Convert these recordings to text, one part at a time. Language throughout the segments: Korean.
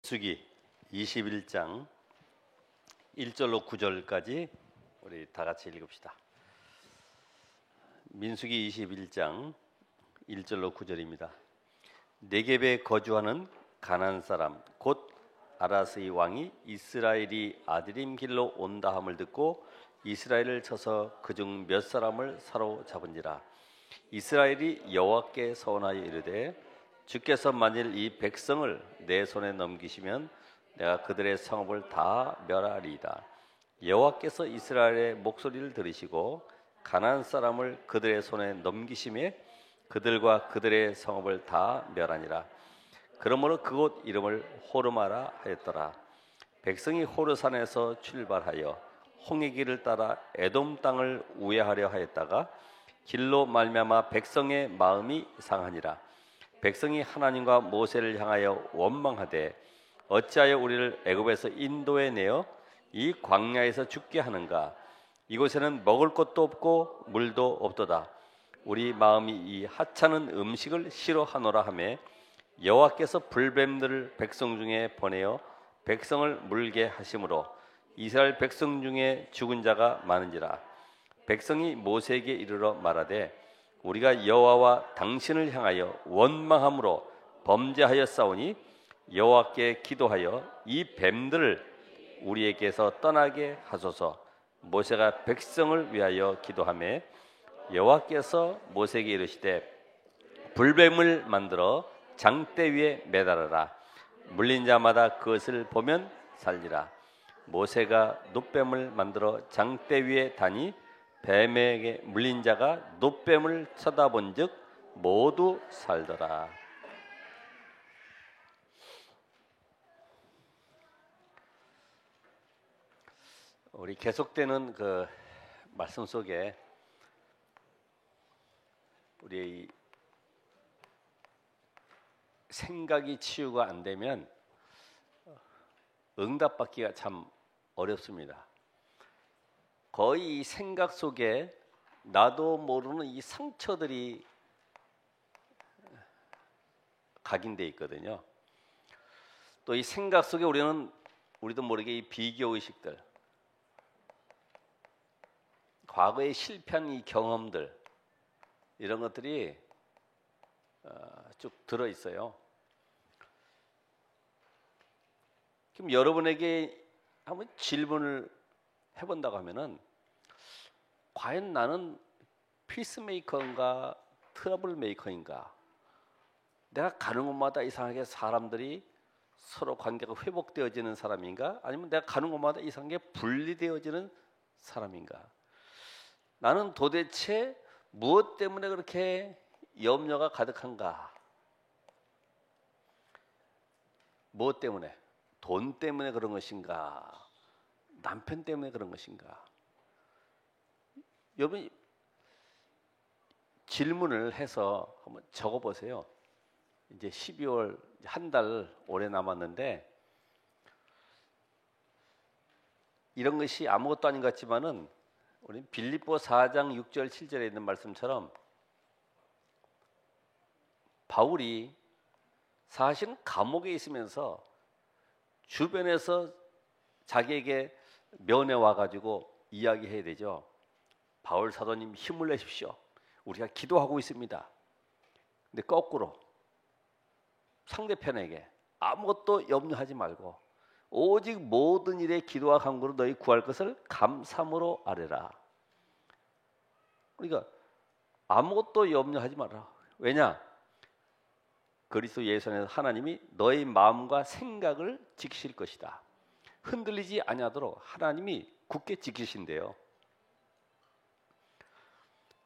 민수기 21장 1절로 9절까지 우리 다 같이 읽읍시다. 민수기 21장 1절로 9절입니다. 네겝에 거주하는 가나안 사람 곧 아라스의 왕이 이스라엘이 아드림 길로 온다 함을 듣고 이스라엘을 쳐서 그중 몇 사람을 사로잡은지라. 이스라엘이 여호와께 서원하여 이르되 주께서 만일 이 백성을 내 손에 넘기시면 내가 그들의 성읍을 다 멸하리이다. 여호와께서 이스라엘의 목소리를 들으시고 가나안 사람을 그들의 손에 넘기심에 그들과 그들의 성읍을 다 멸하니라. 그러므로 그곳 이름을 호르마라 하였더라. 백성이 호르산에서 출발하여 홍해 길을 따라 에돔 땅을 우회하려 하였다가 길로 말미암아 백성의 마음이 상하니라. 백성이 하나님과 모세를 향하여 원망하되 어찌하여 우리를 애굽에서 인도해 내어 이 광야에서 죽게 하는가? 이곳에는 먹을 것도 없고 물도 없도다. 우리 마음이 이 하찮은 음식을 싫어하노라 하매 여호와께서 불뱀들을 백성 중에 보내어 백성을 물게 하심으로 이스라엘 백성 중에 죽은 자가 많은지라. 백성이 모세에게 이르러 말하되 우리가 여호와와 당신을 향하여 원망함으로 범죄하였사오니 여호와께 기도하여 이 뱀들을 우리에게서 떠나게 하소서. 모세가 백성을 위하여 기도하며 여호와께서 모세에게 이르시되 불뱀을 만들어 장대 위에 매달아라. 물린 자마다 그것을 보면 살리라. 모세가 놋뱀을 만들어 장대 위에 다니 뱀에게 물린 자가 놋뱀을 쳐다본즉 모두 살더라. 우리 계속되는 그 말씀 속에 우리 생각이 치유가 안 되면 응답받기가 참 어렵습니다. 거의 이 생각 속에 나도 모르는 이 상처들이 각인돼 있거든요. 또 이 생각 속에 우리도 모르게 이 비교 의식들, 과거에 실패한 이 경험들, 이런 것들이 쭉 들어 있어요. 그럼 여러분에게 한번 질문을 해본다고 하면은 과연 나는 피스메이커인가 트러블 메이커인가? 내가 가는 곳마다 이상하게 사람들이 서로 관계가 회복되어지는 사람인가? 아니면 내가 가는 곳마다 이상하게 분리되어지는 사람인가? 나는 도대체 무엇 때문에 그렇게 염려가 가득한가? 무엇 때문에? 돈 때문에 그런 것인가? 남편 때문에 그런 것인가? 여러분 질문을 해서 한번 적어보세요. 이제 12월 한 달 오래 남았는데 이런 것이 아무것도 아닌 것 같지만은 우리 빌립보 4장 6절 7절에 있는 말씀처럼 바울이 사실은 감옥에 있으면서 주변에서 자기에게 면회 와가지고 이야기해야 되죠. 바울 사도님 힘을 내십시오. 우리가 기도하고 있습니다. 근데 거꾸로 상대편에게 아무것도 염려하지 말고 오직 모든 일에 기도와 간구로 너희 구할 것을 감사함으로 아뢰라. 그러니까 아무것도 염려하지 마라. 왜냐? 그리스도 예수 안에서 하나님이 너희 마음과 생각을 지키실 것이다. 흔들리지 아니하도록 하나님이 굳게 지키신대요.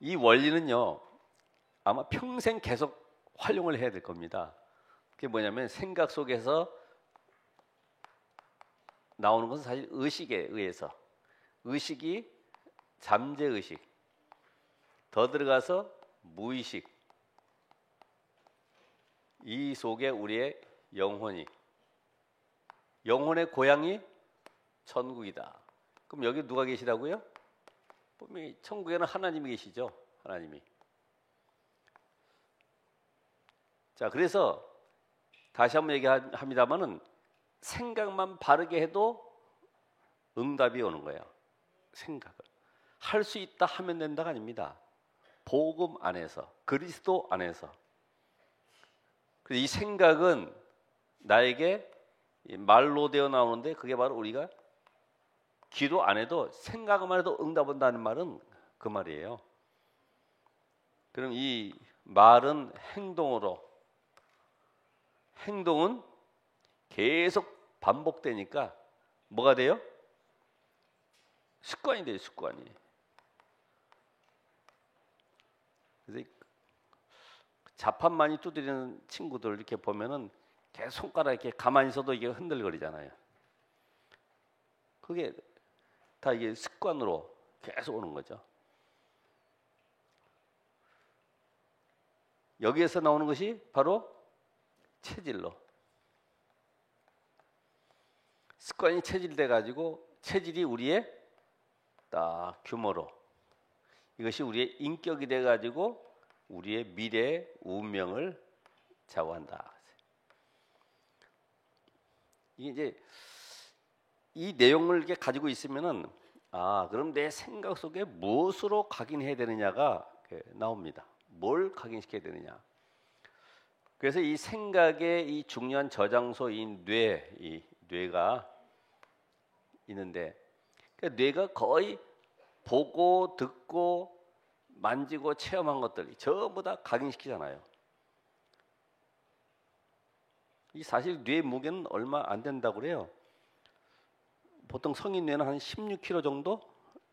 이 원리는요 아마 평생 계속 활용을 해야 될 겁니다. 그게 뭐냐면 생각 속에서 나오는 것은 사실 의식에 의해서, 의식이 잠재의식, 더 들어가서 무의식, 이 속에 우리의 영혼의 고향이 천국이다. 그럼 여기 누가 계시다고요? 분명히 천국에는 하나님이 계시죠. 하나님이. 자, 그래서 다시 한번 얘기합니다만은 생각만 바르게 해도 응답이 오는 거예요. 생각을 할 수 있다 하면 된다가 아닙니다. 복음 안에서, 그리스도 안에서. 이 생각은 나에게 말로 되어 나오는데 그게 바로 우리가 기도 안 해도 생각만 해도 응답 온다는 말은 그 말이에요. 그럼 이 말은 행동으로, 행동은 계속 반복되니까 뭐가 돼요? 습관이 돼요. 습관이. 그래서 자판 많이 두드리는 친구들 이렇게 보면은 계속 손가락 이렇게 가만히 있어도 이게 흔들거리잖아요. 그게 다 이게 습관으로 계속 오는 거죠. 여기에서 나오는 것이 바로 체질로. 습관이 체질돼 가지고 체질이 우리의 딱 규모로, 이것이 우리의 인격이 돼 가지고 우리의 미래의 운명을 좌우한다. 이게 이제 이 내용을 이렇게 가지고 있으면은 그럼 내 생각 속에 무엇으로 각인해야 되느냐가 나옵니다. 뭘 각인시켜야 되느냐. 그래서 이 생각의 이 중요한 저장소인 이 뇌가 있는데, 그러니까 뇌가 거의 보고 듣고 만지고 체험한 것들 전부 다 각인시키잖아요. 이 사실 뇌 무게는 얼마 안 된다고 그래요. 보통 성인 뇌는 한 16kg 정도?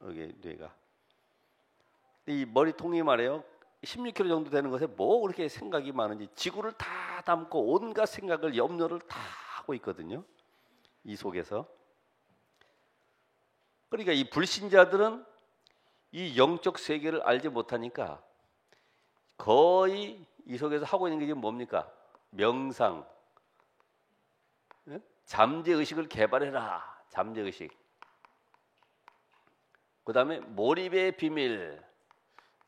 여기 뇌가. 이 머리통이 말이에요. 16kg 정도 되는 것에 뭐 그렇게 생각이 많은지 지구를 다 담고 온갖 생각을, 염려를 다 하고 있거든요. 이 속에서. 그러니까 이 불신자들은 이 영적 세계를 알지 못하니까 거의 이 속에서 하고 있는 게 지금 뭡니까? 명상, 잠재의식을 개발해라. 잠재의식. 그 다음에 몰입의 비밀,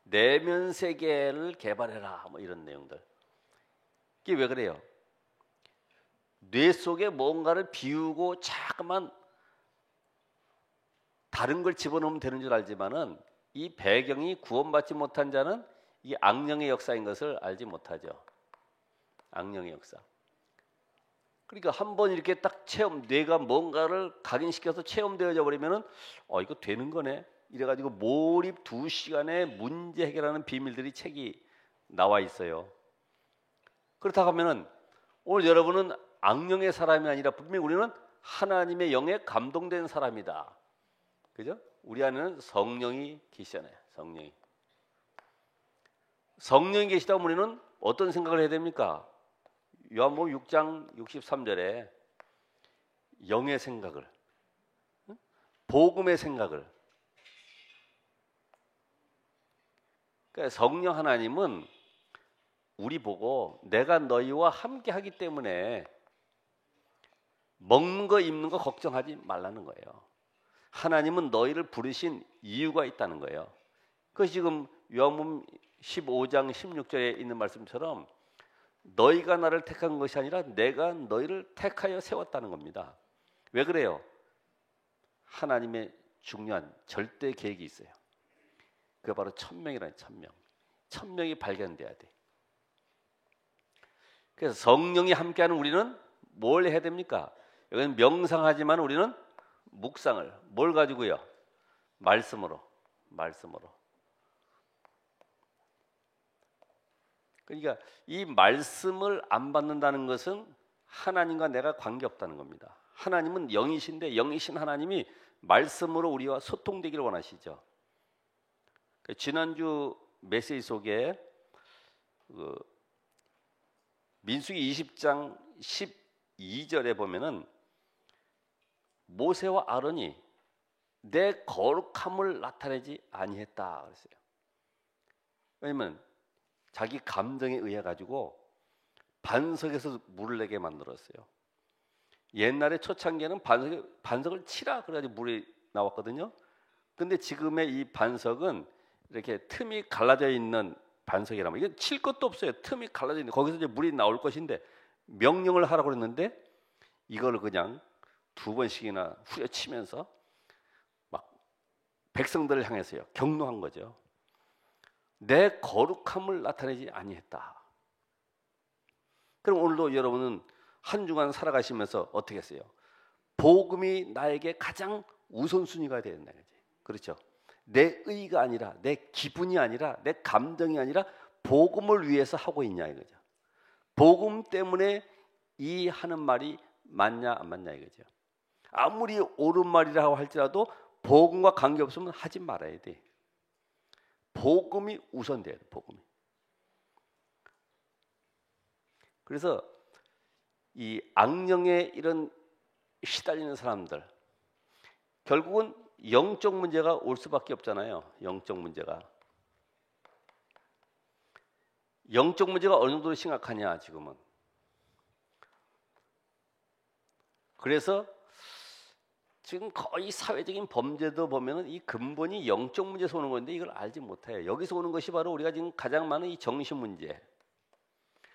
내면 세계를 개발해라. 뭐 이런 내용들. 이게 왜 그래요? 뇌 속에 뭔가를 비우고 자꾸만 다른 걸 집어넣으면 되는 줄 알지만은 이 배경이 구원받지 못한 자는 이 악령의 역사인 것을 알지 못하죠. 악령의 역사. 그러니까 한번 이렇게 딱 뇌가 뭔가를 각인시켜서 체험되어져 버리면은 이거 되는 거네. 이래가지고 몰입 2시간에 문제 해결하는 비밀들이 책이 나와 있어요. 그렇다고 하면은 오늘 여러분은 악령의 사람이 아니라 분명히 우리는 하나님의 영에 감동된 사람이다. 그죠? 우리 안에는 성령이 계시잖아요. 성령이 계시다면 우리는 어떤 생각을 해야 됩니까? 요한복음 6장 63절에 영의 생각을, 복음의 생각을. 그러니까 성령 하나님은 우리 보고 내가 너희와 함께 하기 때문에 먹는 거 입는 거 걱정하지 말라는 거예요. 하나님은 너희를 부르신 이유가 있다는 거예요. 그것이 지금 요한복음 15장 16절에 있는 말씀처럼 너희가 나를 택한 것이 아니라 내가 너희를 택하여 세웠다는 겁니다. 왜 그래요? 하나님의 중요한 절대 계획이 있어요. 그게 바로 1000명이라는 1000명. 1000명이 발견돼야 돼. 그래서 성령이 함께하는 우리는 뭘 해야 됩니까? 여기는 명상하지만 우리는 묵상을 뭘 가지고요? 말씀으로. 그러니까 이 말씀을 안 받는다는 것은 하나님과 내가 관계없다는 겁니다. 하나님은 영이신데 영이신 하나님이 말씀으로 우리와 소통되기를 원하시죠. 지난주 메시지 속에 민수기 20장 12절에 보면은 모세와 아론이 내 거룩함을 나타내지 아니했다 그랬어요. 왜냐면 자기 감정에 의해 가지고 반석에서 물을 내게 만들었어요. 옛날에 초창기에는 반석을 치라 그래가지고 물이 나왔거든요. 근데 지금의 이 반석은 이렇게 틈이 갈라져 있는 반석이라면 이게 칠 것도 없어요. 틈이 갈라져 있는 거기서 이제 물이 나올 것인데 명령을 하라고 그랬는데 이걸 그냥 2번씩이나 후려치면서 막 백성들을 향해서요 격노한 거죠. 내 거룩함을 나타내지 아니했다. 그럼 오늘도 여러분은 한 주간 살아가시면서 어떻게 했어요? 복음이 나에게 가장 우선순위가 되어야 된다. 그렇죠? 내 의가 아니라, 내 기분이 아니라, 내 감정이 아니라 복음을 위해서 하고 있냐 이거죠. 복음 때문에 이 하는 말이 맞냐 안 맞냐 이거죠. 아무리 옳은 말이라고 할지라도 복음과 관계없으면 하지 말아야 돼. 복음이 우선돼야 돼. 복음이. 그래서 이 악령에 이런 시달리는 사람들 결국은 영적 문제가 올 수밖에 없잖아요. 영적 문제가 어느 정도로 심각하냐 지금은. 그래서 지금 거의 사회적인 범죄도 보면은 이 근본이 영적 문제에서 오는 건데 이걸 알지 못해요. 여기서 오는 것이 바로 우리가 지금 가장 많은 이 정신 문제.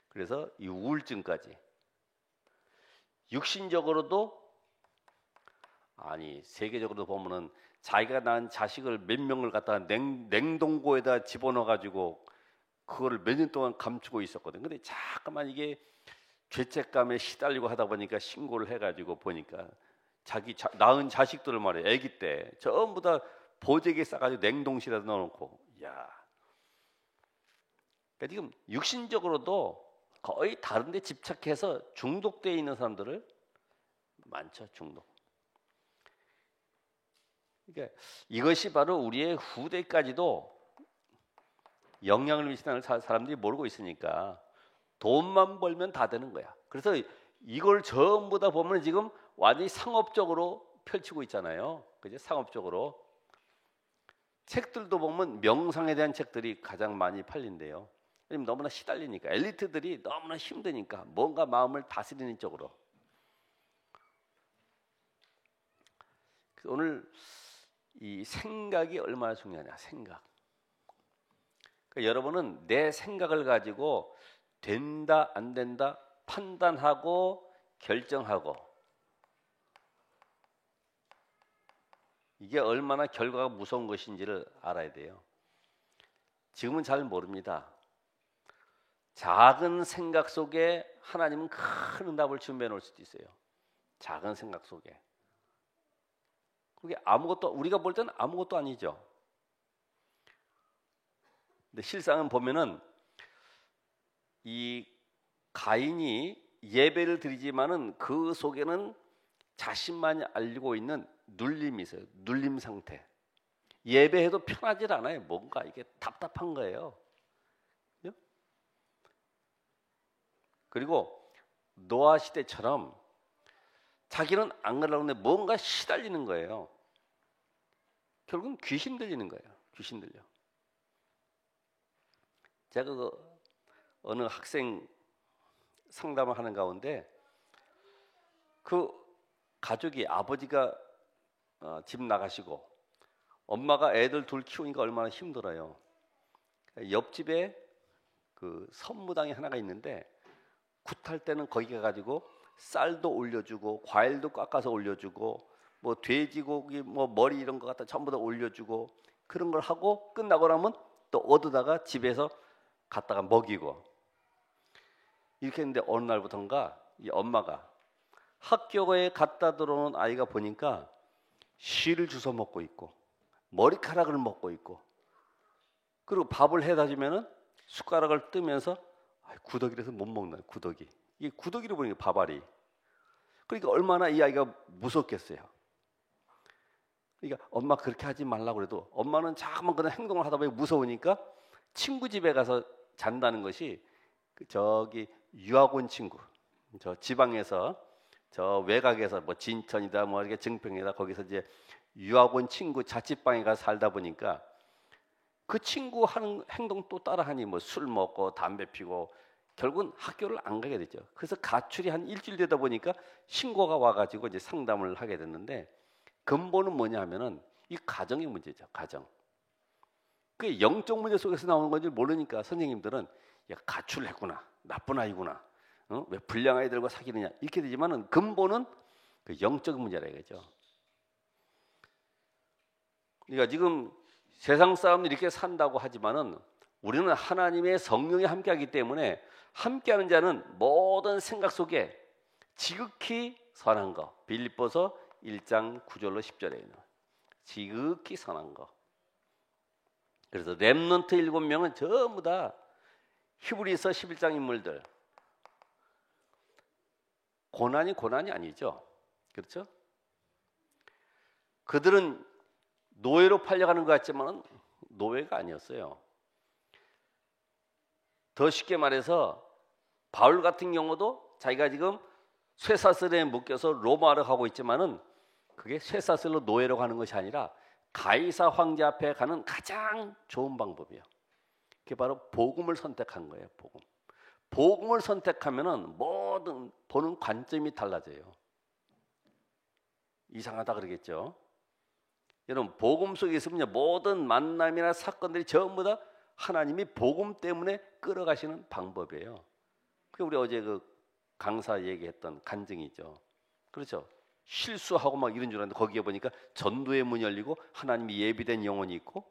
그래서 이 우울증까지. 육신적으로도 아니 세계적으로도 보면은 자기가 낳은 자식을 몇 명을 갖다가 냉동고에다 집어넣어 가지고 그거를 몇 년 동안 감추고 있었거든. 근데 자꾸만 이게 죄책감에 시달리고 하다 보니까 신고를 해가지고 보니까 자기 낳은 자식들을 말이야 아기 때 전부 다 보재기에 싸가지고 냉동실에 넣어놓고 야. 그러니까 지금 육신적으로도 거의 다른 데 집착해서 중독되어 있는 사람들을 많죠. 중독. 그러니까 이것이 바로 우리의 후대까지도 영향을 미치는 사람들이 모르고 있으니까 돈만 벌면 다 되는 거야. 그래서 이걸 전부 다 보면 지금 완전히 상업적으로 펼치고 있잖아요. 그죠? 상업적으로. 책들도 보면 명상에 대한 책들이 가장 많이 팔린대요. 왜냐면 너무나 시달리니까 엘리트들이 너무나 힘드니까 뭔가 마음을 다스리는 쪽으로. 오늘 이 생각이 얼마나 중요하냐. 생각. 그러니까 여러분은 내 생각을 가지고 된다 안 된다 판단하고 결정하고 이게 얼마나 결과가 무서운 것인지를 알아야 돼요. 지금은 잘 모릅니다. 작은 생각 속에 하나님은 큰 응답을 준비해 놓을 수도 있어요. 작은 생각 속에. 그게 아무것도 우리가 볼 때는 아무것도 아니죠. 근데 실상은 보면은 이 가인이 예배를 드리지만은 그 속에는 자신만이 알고 있는 눌림이 있어요. 눌림 상태. 예배해도 편하질 않아요. 뭔가 이게 답답한 거예요. 그리고 노아 시대처럼 자기는 안 그러려고 하는데 뭔가 시달리는 거예요. 결국은 귀신 들리는 거예요. 귀신 들려. 제가 그 어느 학생 상담을 하는 가운데 그 가족이 아버지가 집 나가시고 엄마가 애들 둘 키우니까 얼마나 힘들어요. 옆집에 그 선무당이 하나가 있는데 굿할 때는 거기 가가지고 쌀도 올려주고 과일도 깎아서 올려주고 뭐 돼지고기 뭐 머리 이런 거 갖다 전부 다 올려주고 그런 걸 하고 끝나고 나면 또 얻어다가 집에서 갖다가 먹이고 이렇게 했는데 어느 날부터인가 이 엄마가 학교에 갖다 들어오는 아이가 보니까 실을 주워 먹고 있고 머리카락을 먹고 있고 그리고 밥을 해다 주면은 숟가락을 뜨면서 구더기라서 못 먹는 구더기. 이게 구더기로 보니까 밥알이. 그러니까 얼마나 이 아이가 무섭겠어요. 그러니까 엄마 그렇게 하지 말라고 그래도 엄마는 자꾸만 그런 행동을 하다 보니 무서우니까 친구 집에 가서 잔다는 것이 저기 유학원 친구, 저 지방에서 저 외곽에서 뭐 진천이다 뭐 이렇게 증평이다 거기서 이제 유학원 친구 자취방에 가서 살다 보니까 그 친구 하는 행동 또 따라하니 뭐 술 먹고 담배 피고 결국은 학교를 안 가게 되죠. 그래서 가출이 한 일주일 되다 보니까 신고가 와가지고 이제 상담을 하게 됐는데 근본은 뭐냐 하면은 이 가정의 문제죠. 가정. 그게 영적 문제 속에서 나오는 건지 모르니까 선생님들은 야 가출했구나 나쁜 아이구나 왜 불량 아이들과 사귀느냐 이렇게 되지만은 근본은 그 영적인 문제라 이거죠. 그러니까 지금 세상 사람들이 이렇게 산다고 하지만은 우리는 하나님의 성령이 함께하기 때문에 함께하는 자는 모든 생각 속에 지극히 선한 거. 빌립보서 1장 9절로 10절에 있는 지극히 선한 거. 그래서 렘넌트 7명은 전부 다 히브리서 11장 인물들. 고난이 아니죠. 그렇죠? 그들은 노예로 팔려가는 것 같지만 노예가 아니었어요. 더 쉽게 말해서 바울 같은 경우도 자기가 지금 쇠사슬에 묶여서 로마로 가고 있지만은 그게 쇠사슬로 노예로 가는 것이 아니라 가이사 황제 앞에 가는 가장 좋은 방법이에요. 그게 바로 복음을 선택한 거예요. 복음을 선택하면은 모든 보는 관점이 달라져요. 이상하다 그러겠죠. 여러분 복음 속에 있으면 모든 만남이나 사건들이 전부 다 하나님이 복음 때문에 끌어가시는 방법이에요. 그게 우리 어제 그 강사 얘기했던 간증이죠. 그렇죠. 실수하고 막 이런 줄 알았는데 거기에 보니까 전도의 문이 열리고 하나님이 예비된 영혼이 있고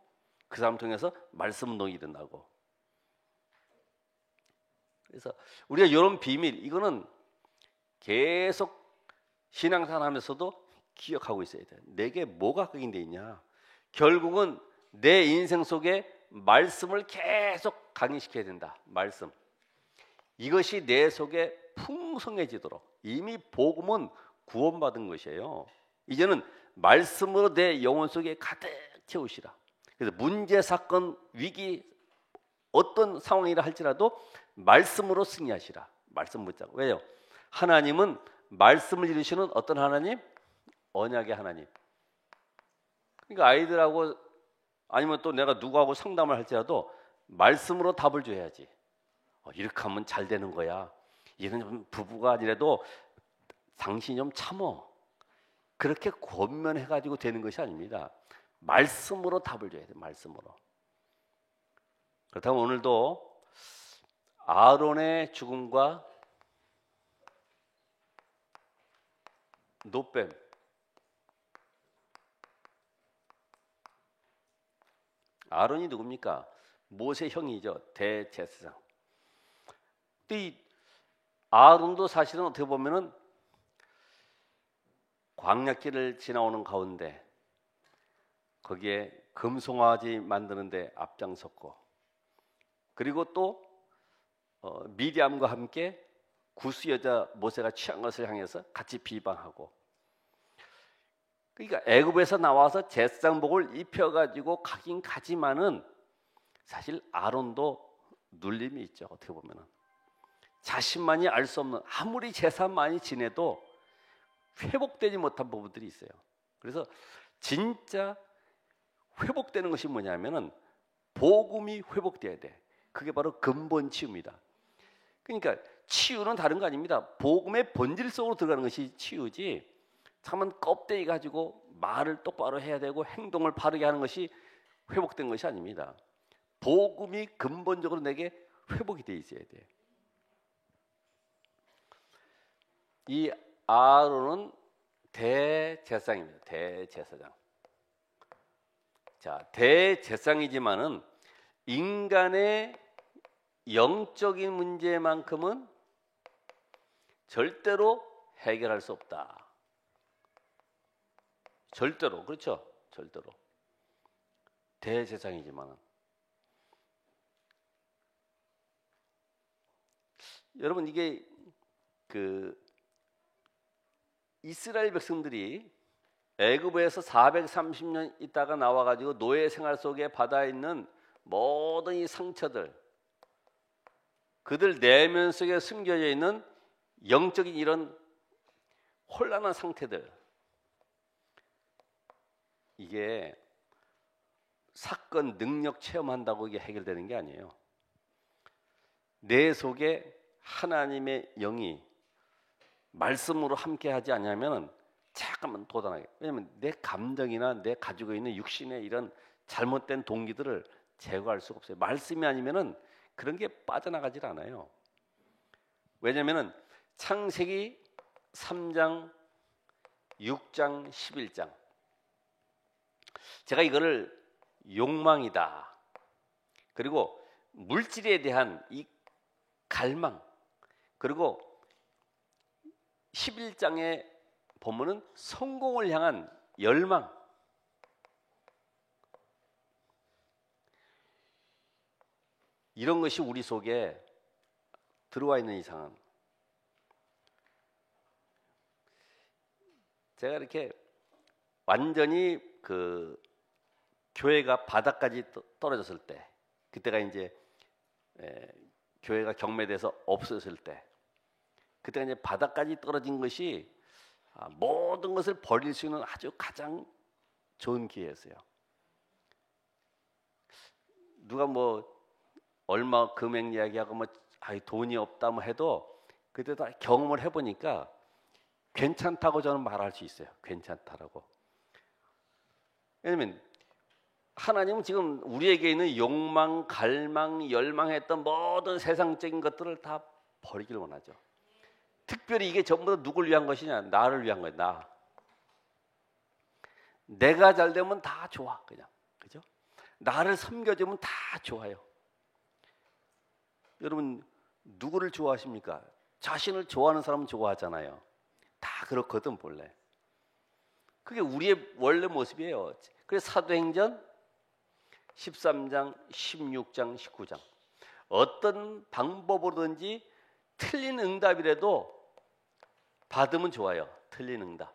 그 사람 통해서 말씀 운동이 일어나고. 그래서 우리가 이런 비밀 이거는 계속 신앙생활 하면서도 기억하고 있어야 돼요. 내게 뭐가 각인되어 있냐. 결국은 내 인생 속에 말씀을 계속 각인시켜야 된다. 말씀. 이것이 내 속에 풍성해지도록. 이미 복음은 구원받은 것이에요. 이제는 말씀으로 내 영혼 속에 가득 채우시라. 그래서 문제, 사건, 위기 어떤 상황이라 할지라도 말씀으로 승리하시라. 말씀 붙잡고. 왜요? 하나님은 말씀을 이루시는 어떤 하나님? 언약의 하나님. 그러니까 아이들하고 아니면 또 내가 누구하고 상담을 할지라도 말씀으로 답을 줘야지. 이렇게 하면 잘 되는 거야. 이런 부부가 아니라도 당신이 좀 참어. 그렇게 권면해가지고 되는 것이 아닙니다. 말씀으로 답을 줘야 돼. 말씀으로. 그렇다면 오늘도 아론의 죽음과 노뱀 아론이 누굽니까? 모세 형이죠. 대제사장. 근데 이 아론도 사실은 어떻게 보면은 광야길을 지나오는 가운데 거기에 금송아지 만드는데 앞장섰고 그리고 또 미디암과 함께 구스 여자 모세가 취한 것을 향해서 같이 비방하고 그러니까 애굽에서 나와서 제사장복을 입혀가지고 가긴 가지만은 사실 아론도 눌림이 있죠. 어떻게 보면은 자신만이 알 수 없는 아무리 제사 많이 지내도 회복되지 못한 부분들이 있어요. 그래서 진짜 회복되는 것이 뭐냐면은 복음이 회복돼야 돼. 그게 바로 근본 치유입니다. 그러니까 치유는 다른 거 아닙니다. 복음의 본질 속으로 들어가는 것이 치유지. 참은 껍데기 가지고 말을 똑바로 해야 되고 행동을 바르게 하는 것이 회복된 것이 아닙니다. 복음이 근본적으로 내게 회복이 돼 있어야 돼. 이 아론은 대제사장입니다. 대제사장. 자, 대제사장이지만은 인간의 영적인 문제만큼은 절대로 해결할 수 없다. 절대로. 그렇죠? 절대로. 대제사장이지만은 여러분 이게 그 이스라엘 백성들이 애굽에서 430년 있다가 나와가지고 노예 생활 속에 받아 있는 모든 이 상처들, 그들 내면 속에 숨겨져 있는 영적인 이런 혼란한 상태들, 이게 사건 능력 체험한다고 이게 해결되는 게 아니에요. 내 속에 하나님의 영이 말씀으로 함께하지 않냐면 잠깐만 도단하게. 왜냐하면 내 감정이나 내 가지고 있는 육신의 이런 잘못된 동기들을 제거할 수가 없어요. 말씀이 아니면은 그런 게 빠져나가질 않아요. 왜냐면은 창세기 3장, 6장, 11장. 제가 이거를 욕망이다. 그리고 물질에 대한 이 갈망. 그리고 11장에 보면은 성공을 향한 열망. 이런 것이 우리 속에 들어와 있는 이상은 제가 이렇게 완전히 그 교회가 바닥까지 떨어졌을 때, 그때가 이제 교회가 경매돼서 없어졌을 때, 그때가 이제 바닥까지 떨어진 것이 모든 것을 버릴 수 있는 아주 가장 좋은 기회였어요. 누가 뭐 얼마 금액 이야기하고 뭐 돈이 없다 뭐 해도 그때 다 경험을 해보니까 괜찮다고 저는 말할 수 있어요. 괜찮다라고. 왜냐면 하나님은 지금 우리에게 있는 욕망, 갈망, 열망했던 모든 세상적인 것들을 다 버리기를 원하죠. 특별히 이게 전부 다 누굴 위한 것이냐? 나를 위한 거예요. 나. 내가 잘 되면 다 좋아. 그냥. 그죠? 나를 섬겨주면 다 좋아요. 여러분 누구를 좋아하십니까? 자신을 좋아하는 사람은 좋아하잖아요. 다 그렇거든 본래. 그게 우리의 원래 모습이에요. 그래서 사도행전 13장, 16장, 19장 어떤 방법으로든지 틀린 응답이라도 받으면 좋아요. 틀린 응답.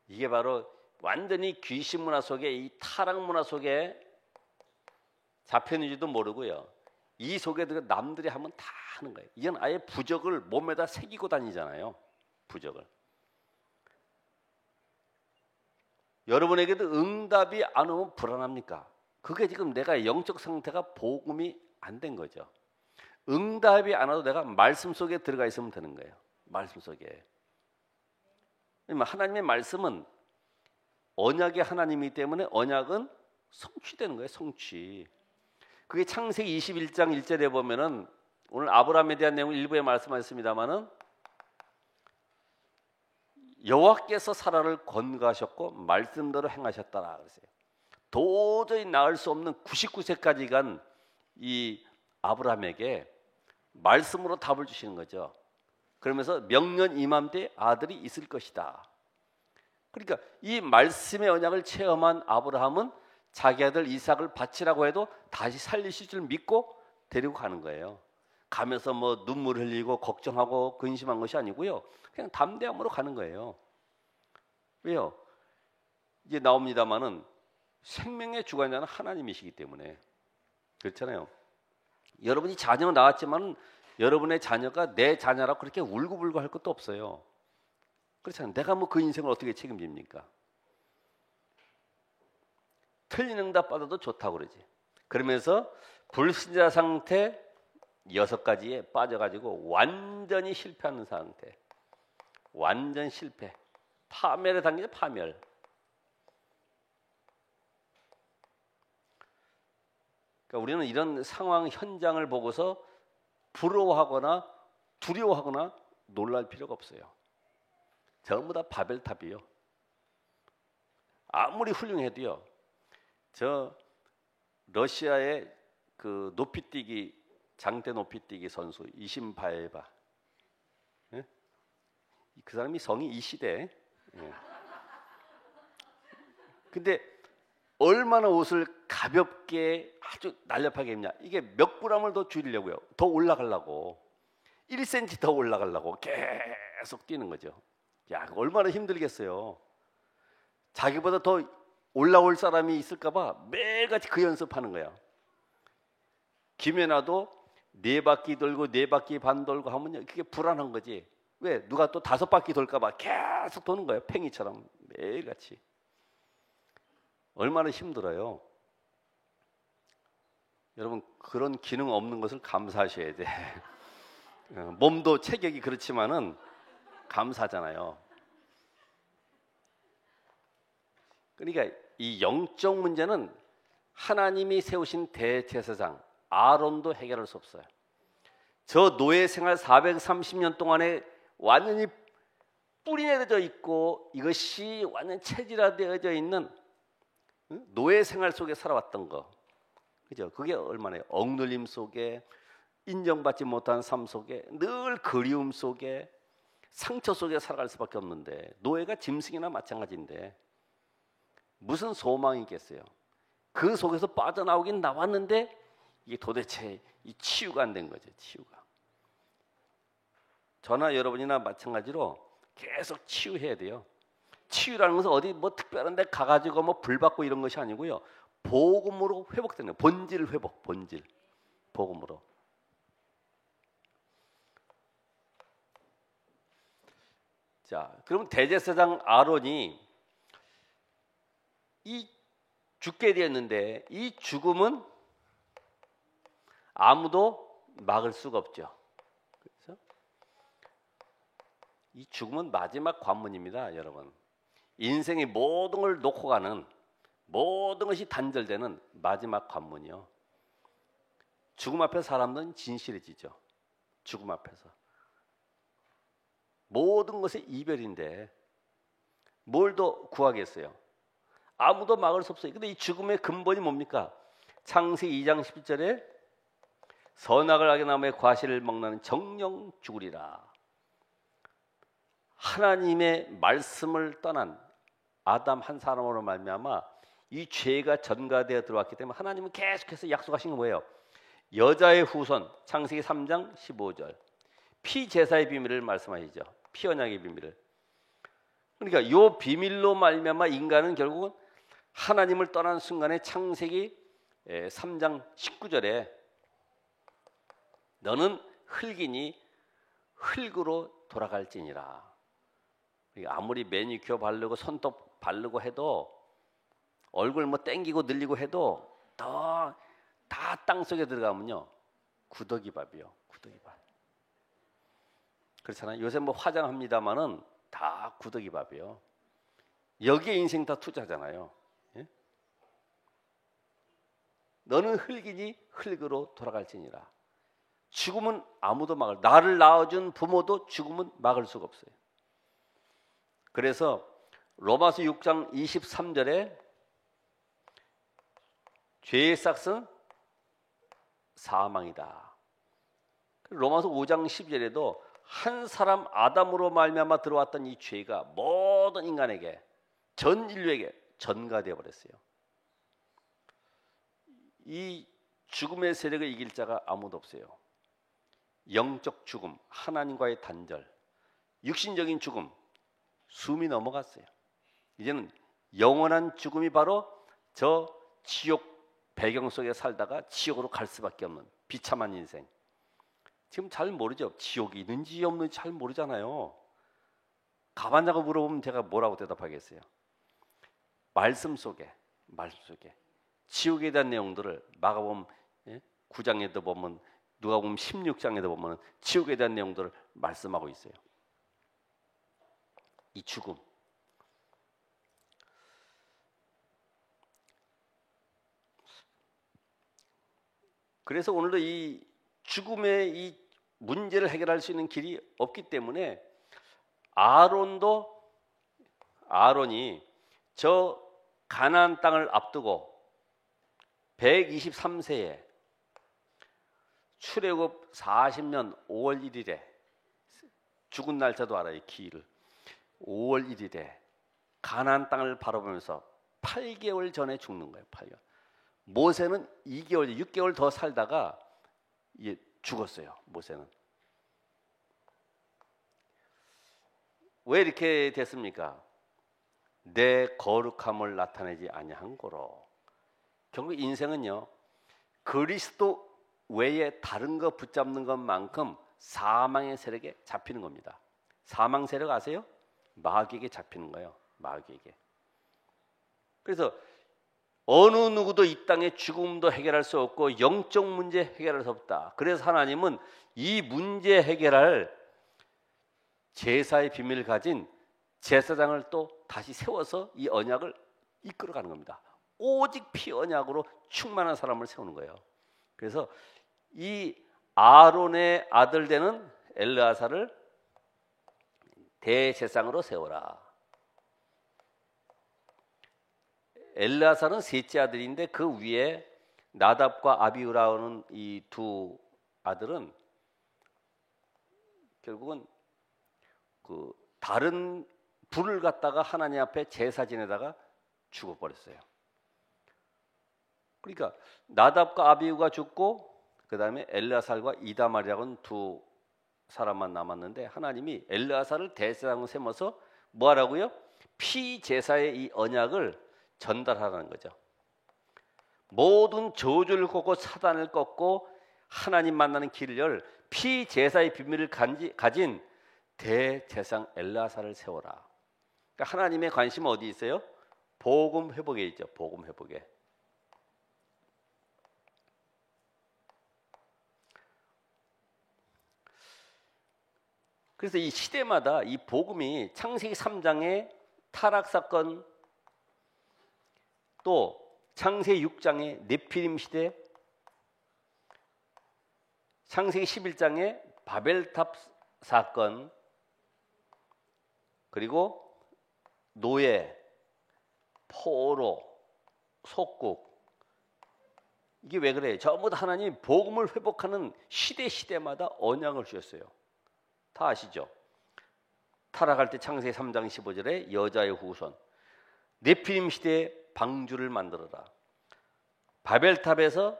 이게 바로 완전히 귀신 문화 속에, 이 타락 문화 속에 잡혔는지도 모르고요. 이 속에 들어 남들이 하면 다 하는 거예요. 이건 아예 부적을 몸에다 새기고 다니잖아요. 부적을. 여러분에게도 응답이 안 오면 불안합니까? 그게 지금 내가 영적 상태가 복음이 안 된 거죠. 응답이 안 와도 내가 말씀 속에 들어가 있으면 되는 거예요. 말씀 속에. 하나님의 말씀은 언약의 하나님이기 때문에 언약은 성취되는 거예요. 성취. 그게 창세기 21장 1절에 보면은 오늘 아브라함에 대한 내용 일부에 말씀하셨습니다마는 여호와께서 사라를 권고하셨고 말씀대로 행하셨다라 그랬어요. 도저히 낳을 수 없는 99세까지 간 이 아브라함에게 말씀으로 답을 주시는 거죠. 그러면서 명년 이맘때 아들이 있을 것이다. 그러니까 이 말씀의 언약을 체험한 아브라함은 자기 아들 이삭을 바치라고 해도 다시 살리실 줄 믿고 데리고 가는 거예요. 가면서 뭐 눈물 흘리고 걱정하고 근심한 것이 아니고요. 그냥 담대함으로 가는 거예요. 왜요? 이제 나옵니다마는 생명의 주관자는 하나님이시기 때문에 그렇잖아요. 여러분이 자녀가 나왔지만 여러분의 자녀가 내 자녀라고 그렇게 울고불고 할 것도 없어요. 그렇잖아요. 내가 뭐 그 인생을 어떻게 책임집니까? 틀린 응답 받아도 좋다고 그러지. 그러면서 불신자 상태 6가지에 빠져가지고 완전히 실패하는 상태. 완전 실패. 파멸에 당기죠. 파멸. 그러니까 우리는 이런 상황 현장을 보고서 부러워하거나 두려워하거나 놀랄 필요가 없어요. 전부 다 바벨탑이요. 아무리 훌륭해도요. 저 러시아의 그 높이뛰기 장대 높이뛰기 선수 이신바에바, 예? 그 사람이 성이 이시대. 예. 근데 얼마나 옷을 가볍게 아주 날렵하게 입냐. 이게 몇 g을 더 줄이려고요. 더 올라가려고 1cm 더 올라가려고 계속 뛰는 거죠. 야, 얼마나 힘들겠어요. 자기보다 더 올라올 사람이 있을까 봐 매일같이 그 연습하는 거야. 김연아도 4바퀴 돌고 4바퀴 반 돌고 하면 그게 불안한 거지. 왜? 누가 또 5바퀴 돌까 봐 계속 도는 거예요. 팽이처럼 매일같이. 얼마나 힘들어요. 여러분 그런 기능 없는 것을 감사하셔야 돼. 몸도 체격이 그렇지만은 감사하잖아요. 그러니까 이 영적 문제는 하나님이 세우신 대제사장 아론도 해결할 수 없어요. 저 노예 생활 430년 동안에 완전히 뿌리내려져 있고 이것이 완전 체질화되어져 있는 노예 생활 속에 살아왔던 거, 그죠? 그게 얼마나 억눌림 속에, 인정받지 못한 삶 속에, 늘 그리움 속에, 상처 속에 살아갈 수밖에 없는데, 노예가 짐승이나 마찬가지인데 무슨 소망이 있겠어요? 그 속에서 빠져나오긴 나왔는데 이게 도대체 이 치유가 안 된 거죠. 치유가. 저나 여러분이나 마찬가지로 계속 치유해야 돼요. 치유라는 것은 어디 뭐 특별한 데 가가지고 뭐 불 받고 이런 것이 아니고요. 복음으로 회복되는 거예요. 본질 회복, 본질. 복음으로. 자, 그럼 대제사장 아론이 이 죽게 되었는데 이 죽음은 아무도 막을 수가 없죠. 그렇죠? 이 죽음은 마지막 관문입니다, 여러분. 인생의 모든 걸 놓고 가는, 모든 것이 단절되는 마지막 관문이요. 죽음 앞에 사람들은 진실해지죠. 죽음 앞에서. 모든 것의 이별인데 뭘 더 구하겠어요? 아무도 막을 수 없어요. 근데 이 죽음의 근본이 뭡니까? 창세기 2장 11절에 선악을 하게 나무의 과실을 먹는 정령 죽으리라. 하나님의 말씀을 떠난 아담 한 사람으로 말미암아 이 죄가 전가되어 들어왔기 때문에 하나님은 계속해서 약속하신 게 뭐예요? 여자의 후손, 창세기 3장 15절. 피제사의 비밀을 말씀하시죠. 피언약의 비밀을. 그러니까 이 비밀로 말미암아 인간은 결국은 하나님을 떠난 순간에 창세기 3장 19절에 너는 흙이니 흙으로 돌아갈지니라. 아무리 매니큐어 바르고 손톱 바르고 해도 얼굴 뭐 땡기고 늘리고 해도 다 땅속에 들어가면요 구더기밥이요. 구더기밥. 그렇잖아요. 요새 뭐 화장합니다마는 다 구더기밥이요. 여기에 인생 다 투자잖아요. 예? 너는 흙이니 흙으로 돌아갈지니라. 죽음은 아무도 막을, 나를 낳아준 부모도 죽음은 막을 수가 없어요. 그래서 로마서 6장 23절에 죄의 삭은 사망이다. 로마서 5장 12절에도 한 사람 아담으로 말미암아 들어왔던 이 죄가 모든 인간에게, 전 인류에게 전가되어 버렸어요. 이 죽음의 세력을 이길 자가 아무도 없어요. 영적 죽음, 하나님과의 단절, 육신적인 죽음, 숨이 넘어갔어요. 이제는 영원한 죽음이 바로 저 지옥 배경 속에 살다가 지옥으로 갈 수밖에 없는 비참한 인생. 지금 잘 모르죠. 지옥이 있는지 없는지 잘 모르잖아요. 가봤냐고 물어보면 제가 뭐라고 대답하겠어요? 말씀 속에 지옥에 대한 내용들을 마가복음 9장에도 보면, 누가복음 16장에도 보면 지옥에 대한 내용들을 말씀하고 있어요. 이 죽음. 그래서 오늘도 이 죽음의 이 문제를 해결할 수 있는 길이 없기 때문에 아론이 저 가나안 땅을 앞두고 123세에 출애굽 40년 5월 1일에 죽은 날짜도 알아요. 기일을 5월 1일에 가나안 땅을 바라보면서 8개월 전에 죽는 거예요. 8개월. 모세는 2개월, 6개월 더 살다가 이제 죽었어요. 모세는. 왜 이렇게 됐습니까? 내 거룩함을 나타내지 아니한 거로. 결국 인생은요, 그리스도 외에 다른 거 붙잡는 것만큼 사망의 세력에 잡히는 겁니다. 사망 세력 아세요? 마귀에게 잡히는 거예요. 마귀에게. 그래서 어느 누구도 이 땅의 죽음도 해결할 수 없고 영적 문제 해결할 수 없다. 그래서 하나님은 이 문제 해결할 제사의 비밀을 가진 제사장을 또 다시 세워서 이 언약을 이끌어가는 겁니다. 오직 피 언약으로 충만한 사람을 세우는 거예요. 그래서 이 아론의 아들 되는 엘르아사를 대제사장으로 세워라. 엘르아사는 셋째 아들인데 그 위에 나답과 아비후라는 이 두 아들은 결국은 그 다른 불을 갖다가 하나님 앞에 제사 지내다가 죽어버렸어요. 그러니까 나답과 아비후가 죽고 그 다음에 엘르아살과 이다말이라고는 두 사람만 남았는데 하나님이 엘르아살을 대제사장으로 세워서 뭐 하라고요? 피제사의 이 언약을 전달하라는 거죠. 모든 저주를 꺾고 사단을 꺾고 하나님 만나는 길을 열 피제사의 비밀을 가진 대제사장 엘르아살을 세워라. 그러니까 하나님의 관심은 어디 있어요? 복음 회복에 있죠. 복음 회복에. 그래서 이 시대마다 이 복음이 창세기 3장의 타락 사건, 또 창세기 6장의 네피림 시대, 창세기 11장의 바벨탑 사건, 그리고 노예, 포로, 속국, 이게 왜 그래요? 전부 다 하나님 복음을 회복하는 시대마다 언약을 주셨어요. 다 아시죠? 타락할 때 창세기 3장 15절에 여자의 후손, 네피림 시대에 방주를 만들어라. 바벨탑에서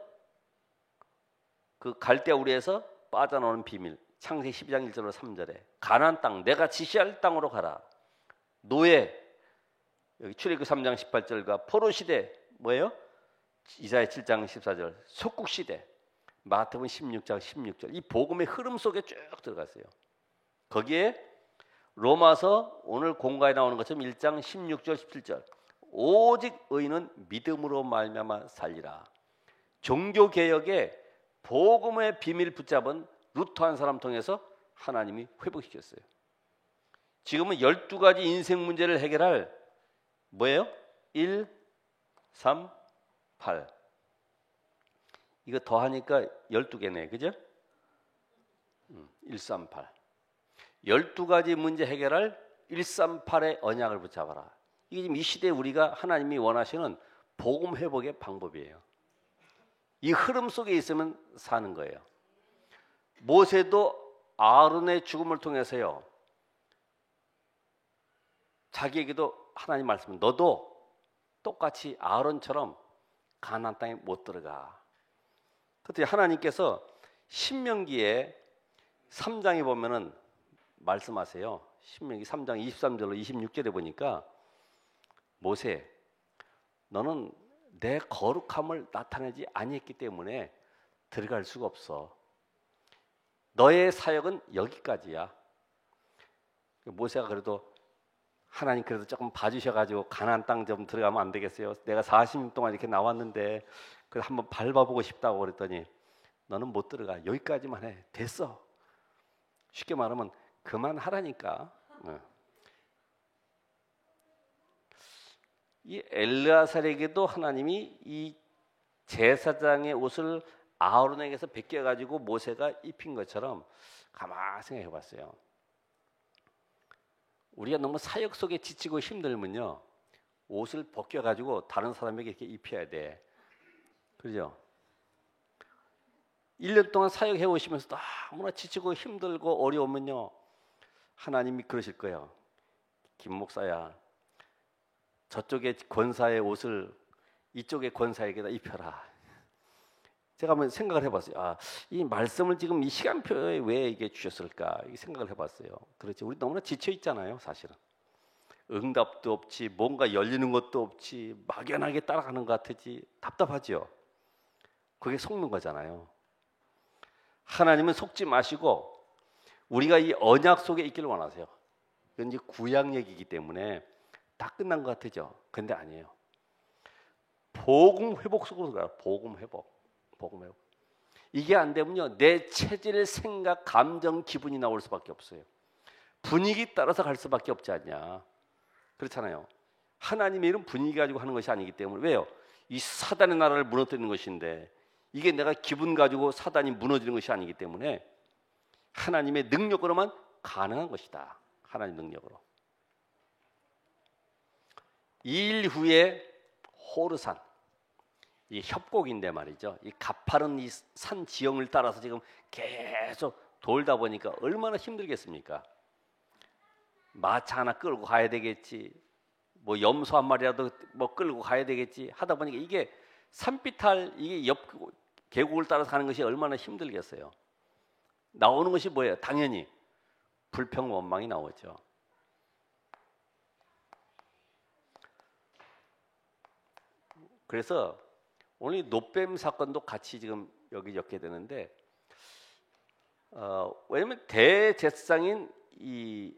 그 갈대아 우리에서 빠져나오는 비밀, 창세기 12장 1절로 3절에 가나안 땅, 내가 지시할 땅으로 가라. 노예, 여기 출애굽 3장 18절과 포로 시대 뭐예요? 이사야 7장 14절, 속국 시대, 마태복음 16장 16절. 이 복음의 흐름 속에 쭉 들어갔어요. 거기에 로마서 오늘 공가에 나오는 것처럼 1장 16절 17절, 오직 의인은 믿음으로 말미암아 살리라. 종교개혁에 복음의 비밀 붙잡은 루터 한 사람 통해서 하나님이 회복시켰어요. 지금은 12가지 인생 문제를 해결할 뭐예요? 1, 3, 8. 이거 더하니까 12개네, 그죠? 1, 3, 8. 12가지 문제 해결할 138의 언약을 붙잡아라. 이게 지금 이 시대에 우리가 하나님이 원하시는 복음 회복의 방법이에요. 이 흐름 속에 있으면 사는 거예요. 모세도 아론의 죽음을 통해서요, 자기에게도 하나님 말씀, 너도 똑같이 아론처럼 가나안 땅에 못 들어가. 그때 하나님께서 신명기에 3장에 보면은 말씀하세요. 신명기 3장 23절로 26절에 보니까 모세, 너는 내 거룩함을 나타내지 아니했기 때문에 들어갈 수가 없어. 너의 사역은 여기까지야. 모세가 그래도 하나님 그래도 조금 봐주셔가지고 가나안 땅 좀 들어가면 안 되겠어요? 내가 40년 동안 이렇게 나왔는데 그래서 한번 밟아보고 싶다고 그랬더니 너는 못 들어가. 여기까지만 해. 됐어. 쉽게 말하면 그만하라니까. 이 엘르아살에게도 하나님이 이 제사장의 옷을 아론에게서 벗겨가지고 모세가 입힌 것처럼 가만히 생각해 봤어요. 우리가 너무 사역 속에 지치고 힘들면요, 옷을 벗겨가지고 다른 사람에게 이렇게 입혀야 돼. 그렇죠? 1년 동안 사역해 오시면서 너무나 지치고 힘들고 어려우면요, 하나님이 그러실 거예요. 김 목사야, 저쪽에 권사의 옷을 이쪽에 권사에게다 입혀라. 제가 한번 생각을 해봤어요. 이 말씀을 지금 이 시간표에 왜 이게 주셨을까? 이 생각을 해봤어요. 그렇지, 우리 너무나 지쳐 있잖아요, 사실은. 응답도 없지, 뭔가 열리는 것도 없지, 막연하게 따라가는 것 같지, 답답하죠. 그게 속는 거잖아요. 하나님은 속지 마시고 우리가 이 언약 속에 있기를 원하세요. 이건 이제 구약 얘기이기 때문에 다 끝난 것 같죠. 근데 아니에요. 복음 회복 속으로 들어가요. 복음 회복. 복음 회복. 이게 안 되면요, 내 체질, 생각, 감정, 기분이 나올 수밖에 없어요. 분위기 따라서 갈 수밖에 없지 않냐. 그렇잖아요. 하나님의 일은 분위기 가지고 하는 것이 아니기 때문에. 왜요? 이 사단의 나라를 무너뜨리는 것인데 이게 내가 기분 가지고 사단이 무너지는 것이 아니기 때문에 하나님의 능력으로만 가능한 것이다. 하나님 능력으로. 2일 후에 호르산, 이 협곡인데 말이죠. 이 가파른 이 산 지형을 따라서 지금 계속 돌다 보니까 얼마나 힘들겠습니까? 마차 하나 끌고 가야 되겠지. 뭐 염소 한 마리라도 뭐 끌고 가야 되겠지. 하다 보니까 이게 산비탈 이게 옆 계곡을 따라서 가는 것이 얼마나 힘들겠어요. 나오는 것이 뭐예요? 당연히 불평 원망이 나오죠. 그래서 오늘 노뱀 사건도 같이 지금 여기 엮게 되는데, 왜냐하면 대제사장인 이